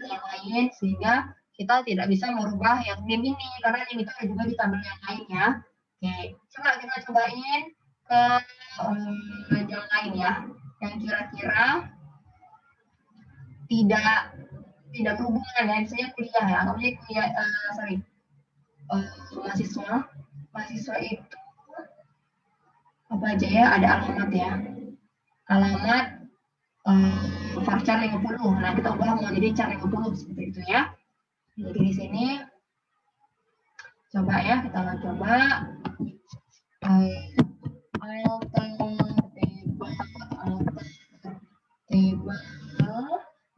yang lain sehingga kita tidak bisa merubah yang nim ini karena nim itu ada juga di tabel yang lain ya. Oke, coba kita cobain ke yang lain ya, yang kira-kira tidak berhubungan ya, misalnya kuliah ya, namanya kuliah, mahasiswa itu apa aja ya, ada alamat ya, alamat varchar 50. Nah, kita ubah mau jadi char 50 seperti itu ya. Jadi di sini coba ya, kita akan coba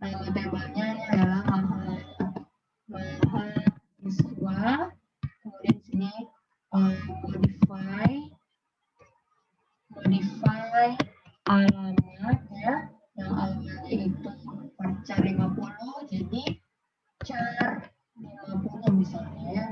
nama tabelnya ini adalah mahasiswa. Kemudian di sini modify alamat ya, yang alamatnya itu varchar 50 jadi char 50 misalnya ya.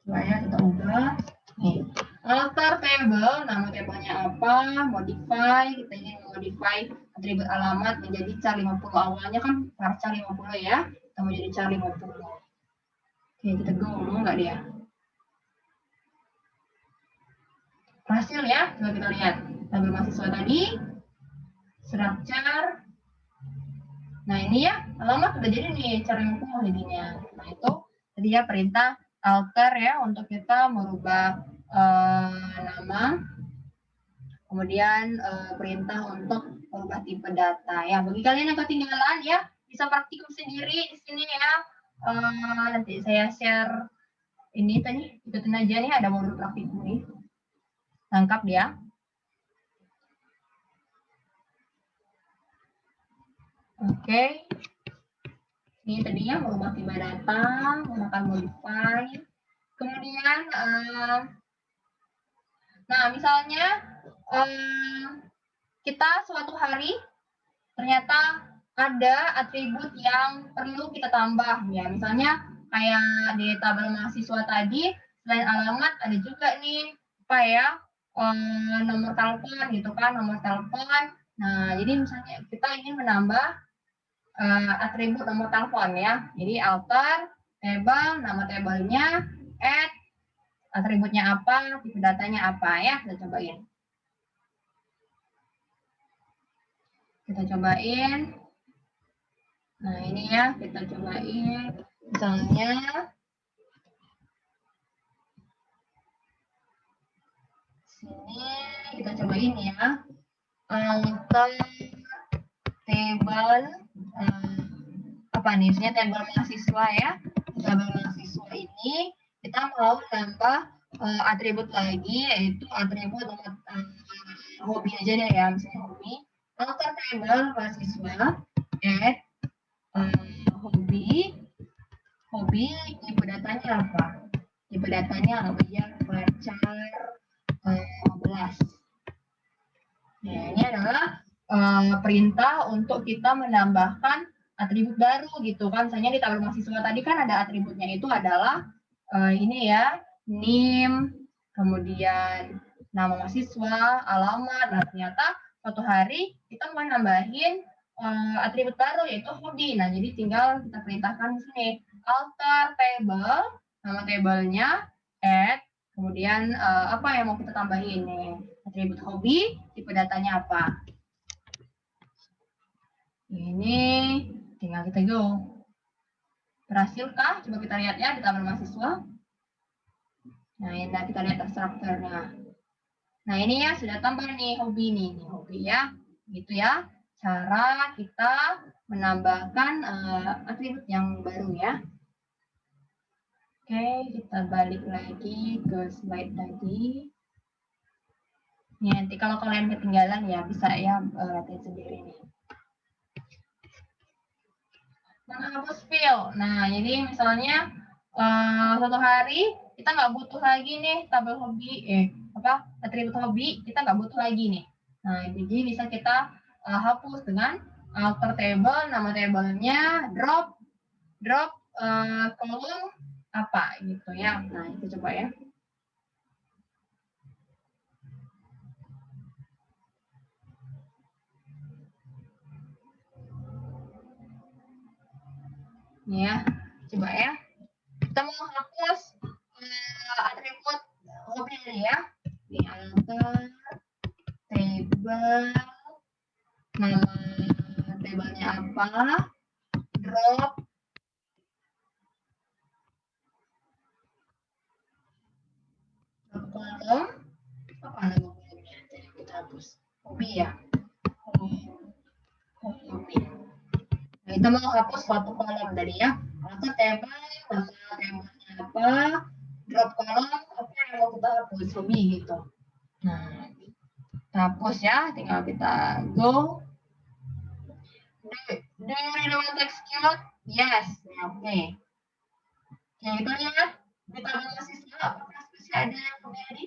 Coba ya, kita ubah nih, alter table, nama tabelnya apa, modify, kita ingin modify atribut alamat menjadi char 50, awalnya kan varchar 50 ya, kita mau jadi char 50. Oke, kita go, mau nggak dia? Hasil ya, coba kita lihat tabel mahasiswa tadi, structure. Nah ini ya, alamat udah jadi nih, char 50 jadinya. Nah itu tadi ya perintah alter ya, untuk kita merubah nama. Kemudian perintah untuk merubah tipe data ya. Bagi kalian yang ketinggalan ya, bisa praktikum sendiri di sini ya. Nanti saya share ini tadi, ikutin aja nih, ada modul praktikum nih. Lengkap dia. Oke. Ini tadinya merubah tipe data, menggunakan modify. Kemudian, nah misalnya kita suatu hari ternyata ada atribut yang perlu kita tambah ya. Misalnya kayak di tabel mahasiswa tadi, selain alamat ada juga nih apa ya, nomor telepon gitu kan, nomor telepon. Nah, jadi misalnya kita ingin menambah atribut nomor telepon ya. Jadi alter table, nama tabelnya, add atributnya apa, tipe datanya apa ya, kita cobain. Kita cobain. Nah, ini ya, kita cobain. Misalnya sini kita cobain ya. Alter table apa nih? Misalnya table mahasiswa ya. Table mahasiswa ini kita mau tambah atribut lagi, yaitu atribut hobi aja deh ya, misalnya hobi. Alter table mahasiswa, add hobi, tipe datanya apa? Tipe datanya ya, varchar 15. Nah, ini adalah perintah untuk kita menambahkan atribut baru gitu kan. Misalnya di tabel mahasiswa tadi kan ada atributnya itu adalah ini ya, NIM, kemudian nama mahasiswa, alamat. Nah, ternyata suatu hari kita mau nambahin atribut baru yaitu hobi. Nah, jadi tinggal kita perintahkan di sini alter table, nama tabelnya, add, kemudian apa yang mau kita tambahin nih, atribut hobi, tipe datanya apa. Ini tinggal kita go. Berhasilkah? Coba kita lihat ya di tabel mahasiswa. Nah, ini kita lihat strukturnya. Nah, ini ya sudah tambah nih hobi nih hobi ya. Gitu ya. Cara kita menambahkan atribut yang baru ya. Oke, kita balik lagi ke slide tadi. Nih, nanti kalau kalian ketinggalan ya bisa ya lihat sendiri nih. Menghapus fill. Nah, jadi misalnya suatu hari kita nggak butuh lagi nih tabel hobi, atribut hobi kita nggak butuh lagi nih. Nah, jadi bisa kita hapus dengan alter table, nama tabelnya, drop kolom apa gitu ya. Nah, itu coba ya. Nih ya, coba ya. Kita mau hapus atribut objek ini ya. Di alter table, nama tabelnya apa, drop kolom, apa nama kolomnya? Jadi kita hapus hobi ya. Hobi. Nah, kita mau hapus suatu kolom tadi ya. Alter table, nama tabelnya apa, drop kolom, apa yang mau kita hapus, hobi gitu. Nah, kita hapus ya, tinggal kita go. Do you really want to execute? Yes. Oke. Oke, kita lihat di tabel mahasiswa apakah masih ada yang terjadi?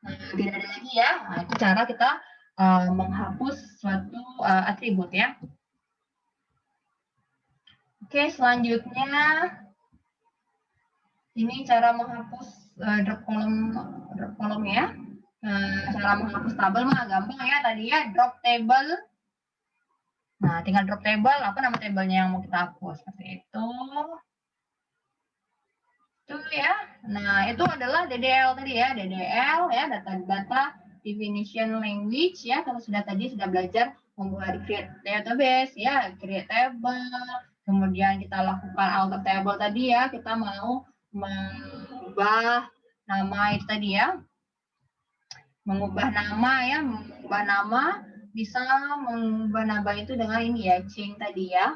Nah, tidak ada lagi ya. Nah, itu cara kita menghapus suatu atribut ya. Oke, selanjutnya ini cara menghapus drop kolom ya. Cara menghapus tabel mah gampang ya tadi ya, drop table. Nah, tinggal drop table, apa nama tabelnya yang mau kita hapus seperti itu. Itu ya. Nah, itu adalah DDL tadi ya, DDL ya, data definition language ya. Kalau sudah belajar membuat create database ya, create table. Kemudian kita lakukan alter table tadi ya, kita mau mengubah nama itu tadi ya. Mengubah nama bisa mengubah nama itu dengan ini ya, change tadi ya.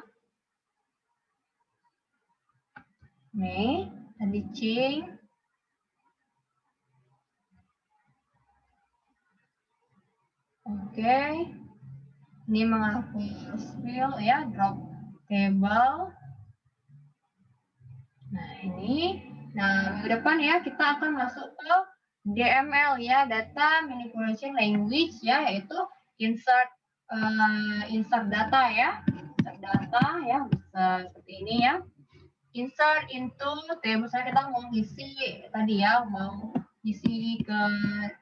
Nih, tadi change. Oke. Ini menghapus field ya, drop table. Nah, ini. Nah, minggu depan ya kita akan masuk ke DML ya, data manipulation language ya, yaitu insert data ya. Insert data ya, bisa seperti ini ya. Insert into table, misalnya kita mau isi tadi ya, mau isi ke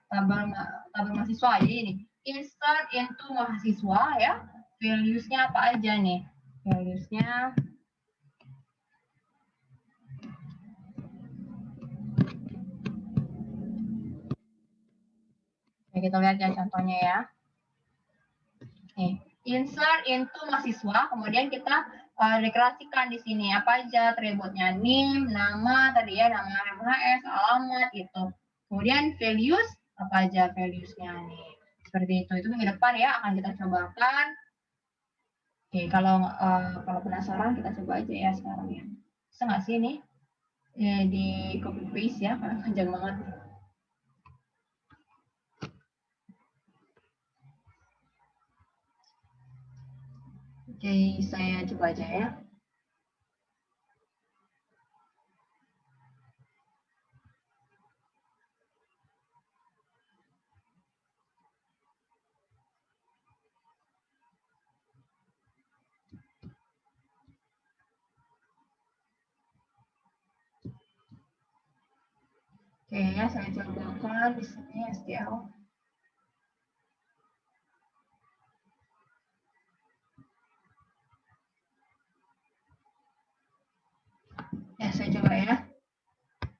tabel mahasiswa. Jadi ini insert into mahasiswa ya. Values-nya apa aja nih? Values-nya kita lihat ya contohnya ya. Nih, insert into mahasiswa, kemudian kita deklarasikan di sini apa aja atributnya, name, nama tadi ya, nama MHS, alamat gitu. Kemudian values, apa aja values-nya nih. Seperti itu minggu depan ya akan kita cobakan. Oke, kalau penasaran kita coba aja ya sekarang ya. Bisa nggak sih ini di copy paste ya, karena panjang banget. Oke, saya coba aja ya. Oke ya, saya cobakan di sini STL. Ya, saya coba ya.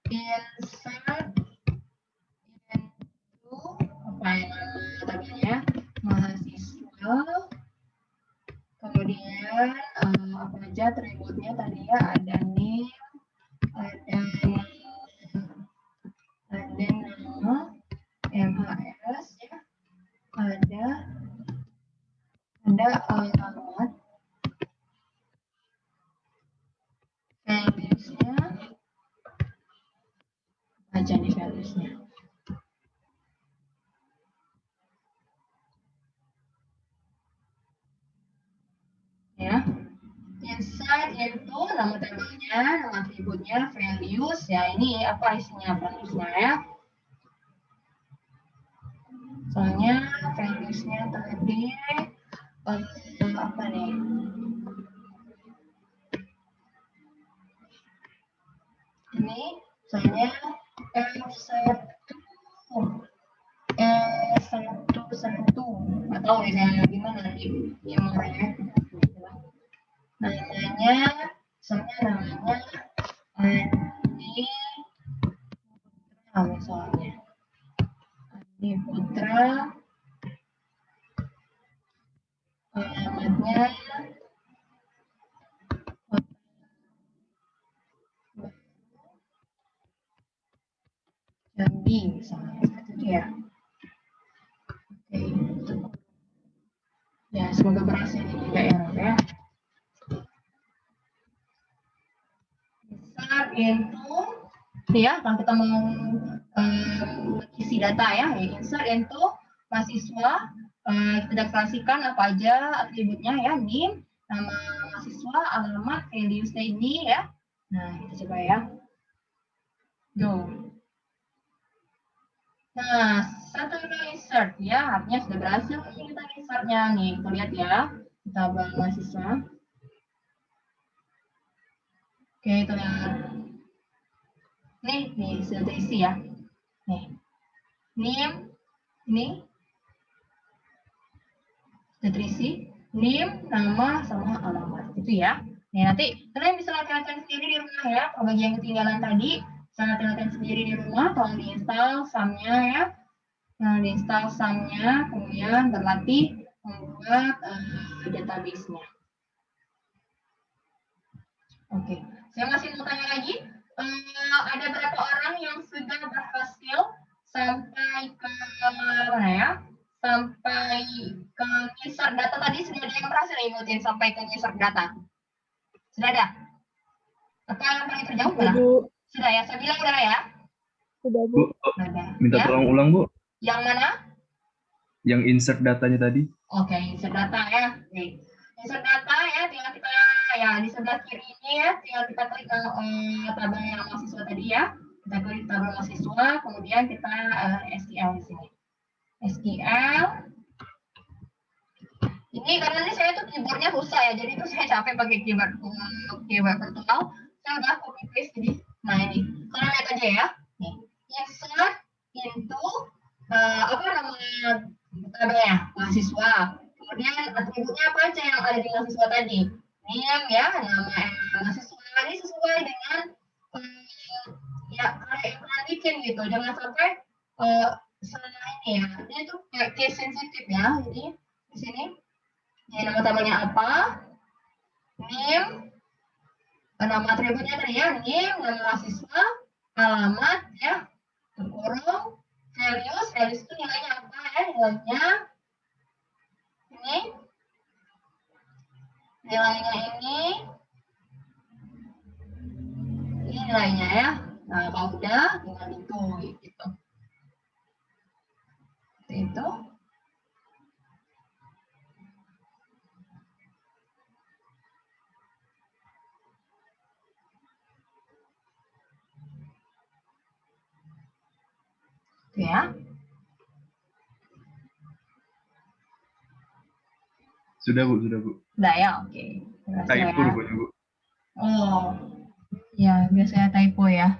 Insert into apa yang namanya mahasiswa. Kemudian apa aja atributnya tadi ya, ada name, ada nama MHS ya, ada alamat, values-nya aja nih values-nya. Ya, insert itu nama tabelnya, nama atributnya, values ya, ini apa isinya values-nya ya. Soalnya values-nya tadi apa nih? Ini soalnya satu atau misalnya gimana di memorinya. Nah, namanya, namanya Adi Putra misalnya. Adi Putra, alamatnya Jambi misalnya, itu ya. Oke, ya semoga berhasil ini daerah ya. Insert into, ya kalau kita mau isi data ya, insert into mahasiswa, kita deklarasikan apa aja atributnya ya, NIM, nama mahasiswa, alamat, values ID ya. Nah kita coba ya. Go. Nah, satu insert ya, artinya sudah berhasil nih kita insertnya nih. Kita lihat ya, kita bang mahasiswa. Oke, kita lihat. Nih sudah terisi ya. Nih, NIM, ini sudah terisi. NIM, nama, sama alamat. Itu ya. Nih, nanti kalian bisa latihan sendiri di rumah ya. Kalau bagi yang ketinggalan tadi, bisa latihan sendiri di rumah. Tolong diinstal SAM-nya ya. Nah, diinstal SAM-nya, kemudian berlatih membuat database-nya. Oke, saya masih mau tanya lagi. Ada berapa orang yang sudah berhasil sampai ke mana ya? Sampai ke insert data tadi, sudah ada yang berhasil ikutin sampai ke insert data? Sudah ada? Atau yang paling terjauh mana? Sudah ya, saya bilang udah ya? Sudah, Bu. Ada. Minta Ya? tolong ulang, Bu. Yang mana? Yang insert datanya tadi. Oke, insert data ya. Oke. Insert data ya, tinggal kita ya di sebelah kiri ini ya, tinggal kita klik tabel yang mahasiswa tadi ya. Kita klik tabel mahasiswa, kemudian kita SQL di sini. SQL. Ini karena ini saya tuh keyboardnya susah ya, jadi itu saya capek pakai keyboard virtual. Saya udah copy paste jadi. Nah ini, kalian lihat aja ya. Nih, insert into apa namanya tabelnya mahasiswa. Kemudian atributnya apa aja yang ada di mahasiswa tadi? NIM ya, nama mahasiswa ini sesuai dengan ya karya yang kalian bikin gitu. Jangan sampai salah ini ya. Ini tuh kayak case sensitif ya. Jadi di sini ya, nama tabelnya apa? NIM, nama atributnya tadi ya, NIM, nama mahasiswa, alamat ya, kurung, values itu nilainya apa ya? Nilainya ini nilainya ya. Nah kalau udah tinggal itu gitu. Itu. Ya. Sudah, Bu, sudah, Bu. Udah ya, oke. Typo rupanya, Bu. Oh, ya biasanya typo ya.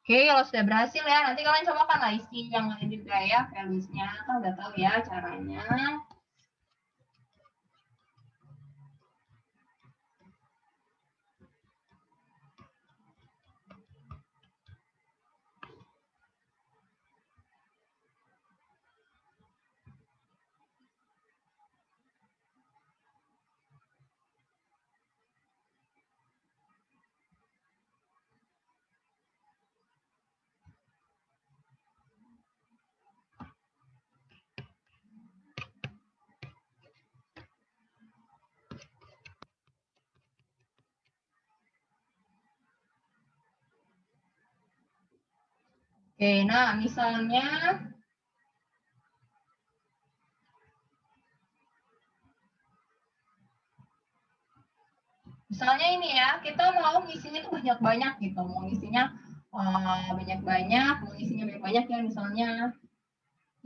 Oke, kalau sudah berhasil ya, nanti kalian cobakan lah isi yang lain juga ya, values-nya. Kan udah tahu ya caranya. Oke, nah misalnya ini ya, kita mau ngisinya tuh banyak-banyak gitu, mau ngisinya banyak-banyak, mau ngisinya banyak-banyak ya, misalnya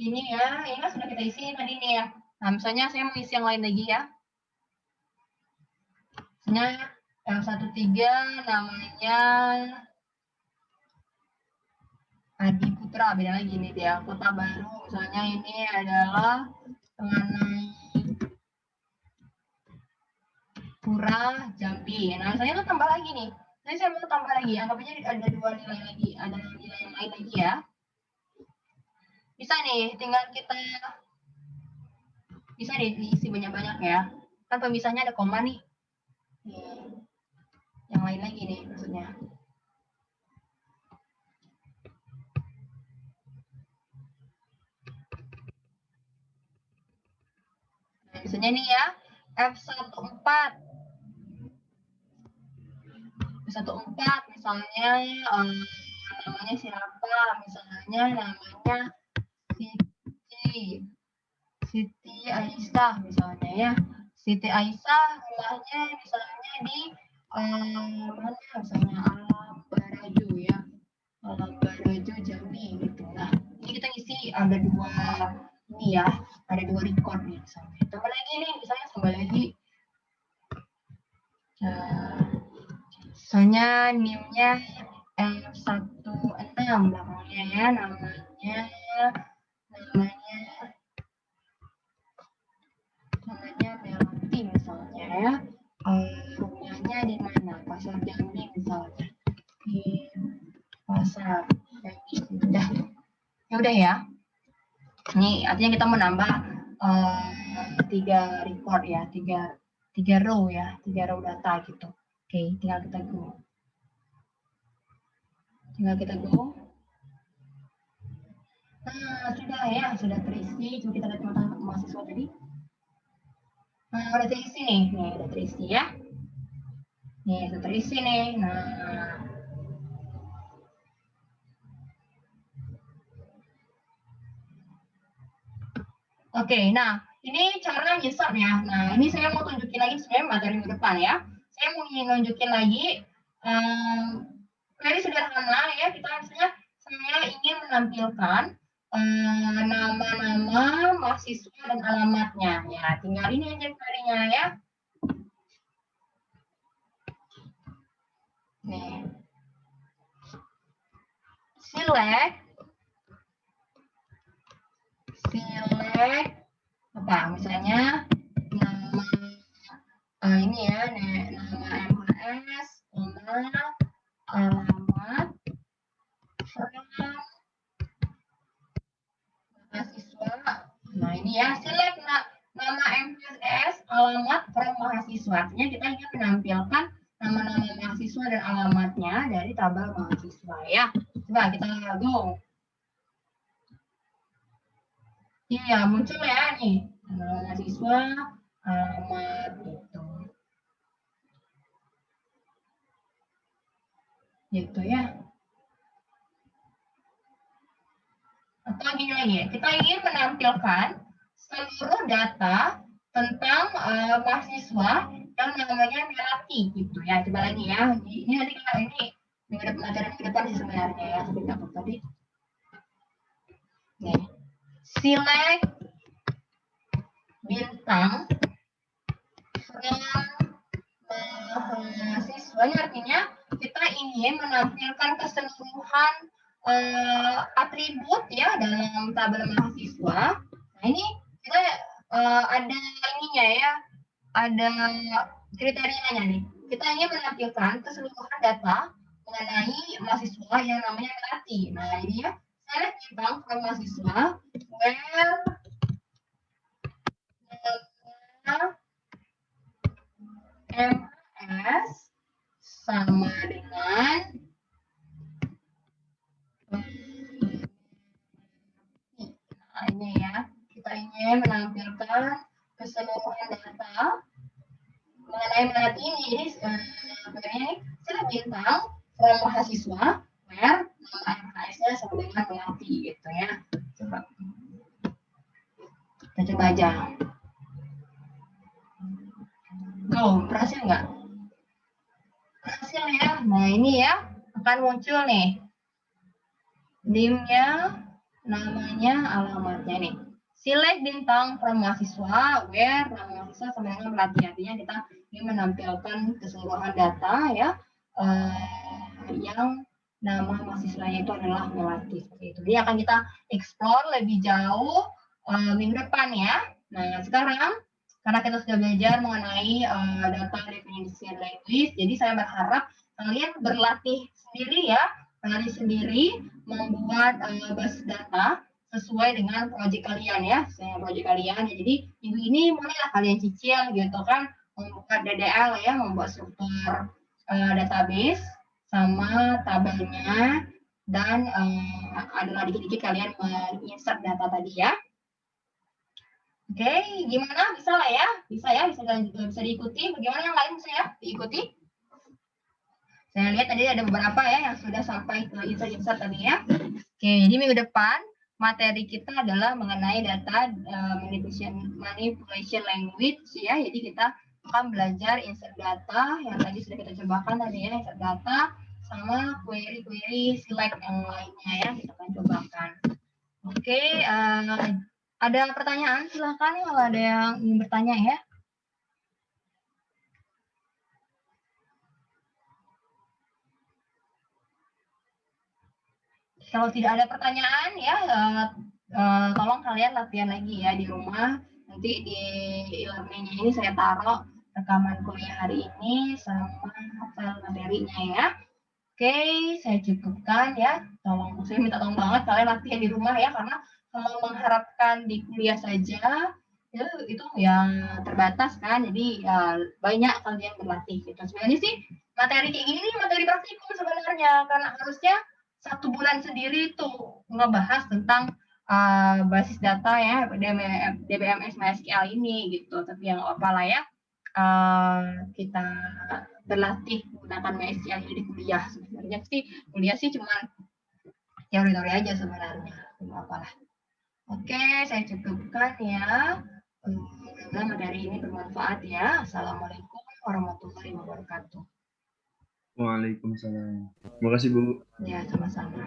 ini ya, ini kan sudah kita isi tadi nih ya. Nah, misalnya saya mau isi yang lain lagi ya. Misalnya yang 13 namanya Adi Putra, beda lagi nih dia, kota baru. Misalnya ini adalah mengenai Pura Jambi. Nah, misalnya itu tambah lagi nih. Jadi saya mau tambah lagi. Anggap aja ada dua nilai lagi. Ada nilai yang lain lagi ya. Bisa nih, tinggal kita bisa diisi banyak-banyak ya. Kan pemisahnya ada koma nih. Yang lain lagi nih maksudnya. Nah, misalnya nih ya, F14. F14 misalnya namanya siapa? Misalnya namanya Siti Aisyah misalnya ya. Siti Aisyah rumahnya misalnya di mana misalnya Alam Baraju ya. Alam Baraju Jambi gitu. Nah, ini kita isi ada dua ini ya, ada dua record nih misalnya. Tambah lagi nih, misalnya tambah lagi. Misalnya NIM-nya F16 belakangnya ya, namanya Melati misalnya ya. Rumahnya di mana? Pasar Jambi misalnya. Di pasar Jambi. Udah. Ya udah ya. Ini artinya kita menambah 3 record ya, 3 row ya, 3 row data gitu. Oke, tinggal kita go. Nah, sudah ya, sudah terisi. Coba kita lihat teman-teman mahasiswa tadi. Nah, udah terisi nih. Nih, udah terisi ya. Nih, udah terisi nih. Nah. Oke, nah, ini cara nyesap ya. Nah, ini saya mau tunjukin lagi sebenarnya materi minggu depan ya. Saya mau nunjukin lagi very sederhana ya. Kita misalnya saya ingin menampilkan nama-nama mahasiswa dan alamatnya. Ya, tinggal ini aja carinya ya. Nih. Select apa misalnya nama ini ya nama MHS, alamat mahasiswa. Nah ini ya select nama MHS, alamat from mahasiswa. Artinya kita ingin menampilkan nama-nama mahasiswa dan alamatnya dari tabel mahasiswa ya. Coba kita go. Iya, muncul ya nih. Nama mahasiswa, alamat gitu. Gitu ya. Atau gini lagi, kita ingin menampilkan seluruh data tentang mahasiswa yang namanya Melati gitu ya. Coba lagi ya. Ini nanti kalau ini materi ke depan sih sebenarnya ya. Tapi nggak tadi. Nih. Select bintang from mahasiswa. Artinya kita ingin menampilkan keseluruhan atribut ya dalam tabel mahasiswa. Nah ini kita ada ininya ya, ada kriterianya nih. Kita ingin menampilkan keseluruhan data mengenai mahasiswa yang namanya Melati. Nah ini ya, select bintang from mahasiswa where MS sama dengan nah ini ya, kita ingin menampilkan keseluruhan data mengenai Melati ini. Jadi sebenarnya select bintang from mahasiswa where nama MKS-nya sama dengan Melati gitu ya. Coba kita coba aja. Go, berhasil nggak? Berhasil ya. Nah ini ya akan muncul nih NIM-nya, namanya, alamatnya nih. Select bintang from mahasiswa where nama mahasiswa sama dengan Melati. Artinya kita ingin menampilkan keseluruhan data ya yang nama mahasiswanya itu adalah Melati. Itu. Jadi akan kita explore lebih jauh minggu depan ya. Nah sekarang karena kita sudah belajar mengenai data definition language, jadi saya berharap kalian berlatih sendiri membuat basis data sesuai dengan proyek kalian ya, Jadi minggu ini mulailah kalian cicil gitu kan, membuat DDL ya, membuat struktur database sama tabelnya, dan adalah dikit-dikit kalian menginsert data tadi ya. Oke, gimana? Bisa lah ya? Bisa diikuti. Bagaimana yang lain bisa ya diikuti? Saya lihat tadi ada beberapa ya yang sudah sampai ke insert tadi ya. Oke, jadi minggu depan materi kita adalah mengenai data manipulation language ya. Jadi kita akan belajar insert data yang tadi sudah kita cobakan tadi ya, insert data sama query select yang lainnya ya, kita akan cobakan. Oke, ada pertanyaan silahkan kalau ada yang ingin bertanya ya. Kalau tidak ada pertanyaan ya, tolong kalian latihan lagi ya di rumah. Nanti di e-learning-nya ini saya taruh rekaman kuliah hari ini sama file materinya ya. Oke, saya cukupkan ya. Saya minta tolong banget kalian latihan di rumah ya, karena kalau mengharapkan di kuliah saja itu yang terbatas kan. Jadi banyak kalian berlatih gitu. Sebenarnya sih materi kayak gini nih materi praktikum sebenarnya, karena harusnya 1 bulan sendiri tuh ngebahas tentang basis data ya, DBMS MySQL ini gitu. Tapi yang apalah ya, kita berlatih menggunakan MySQL ini di kuliah. Sebenarnya sih kuliah sih cuma teori-teori aja sebenarnya, apalah. Oke, saya cukupkan ya. Semoga materi ini bermanfaat ya. Assalamualaikum warahmatullahi wabarakatuh. Waalaikumsalam. Terima kasih Bu. Ya, sama-sama.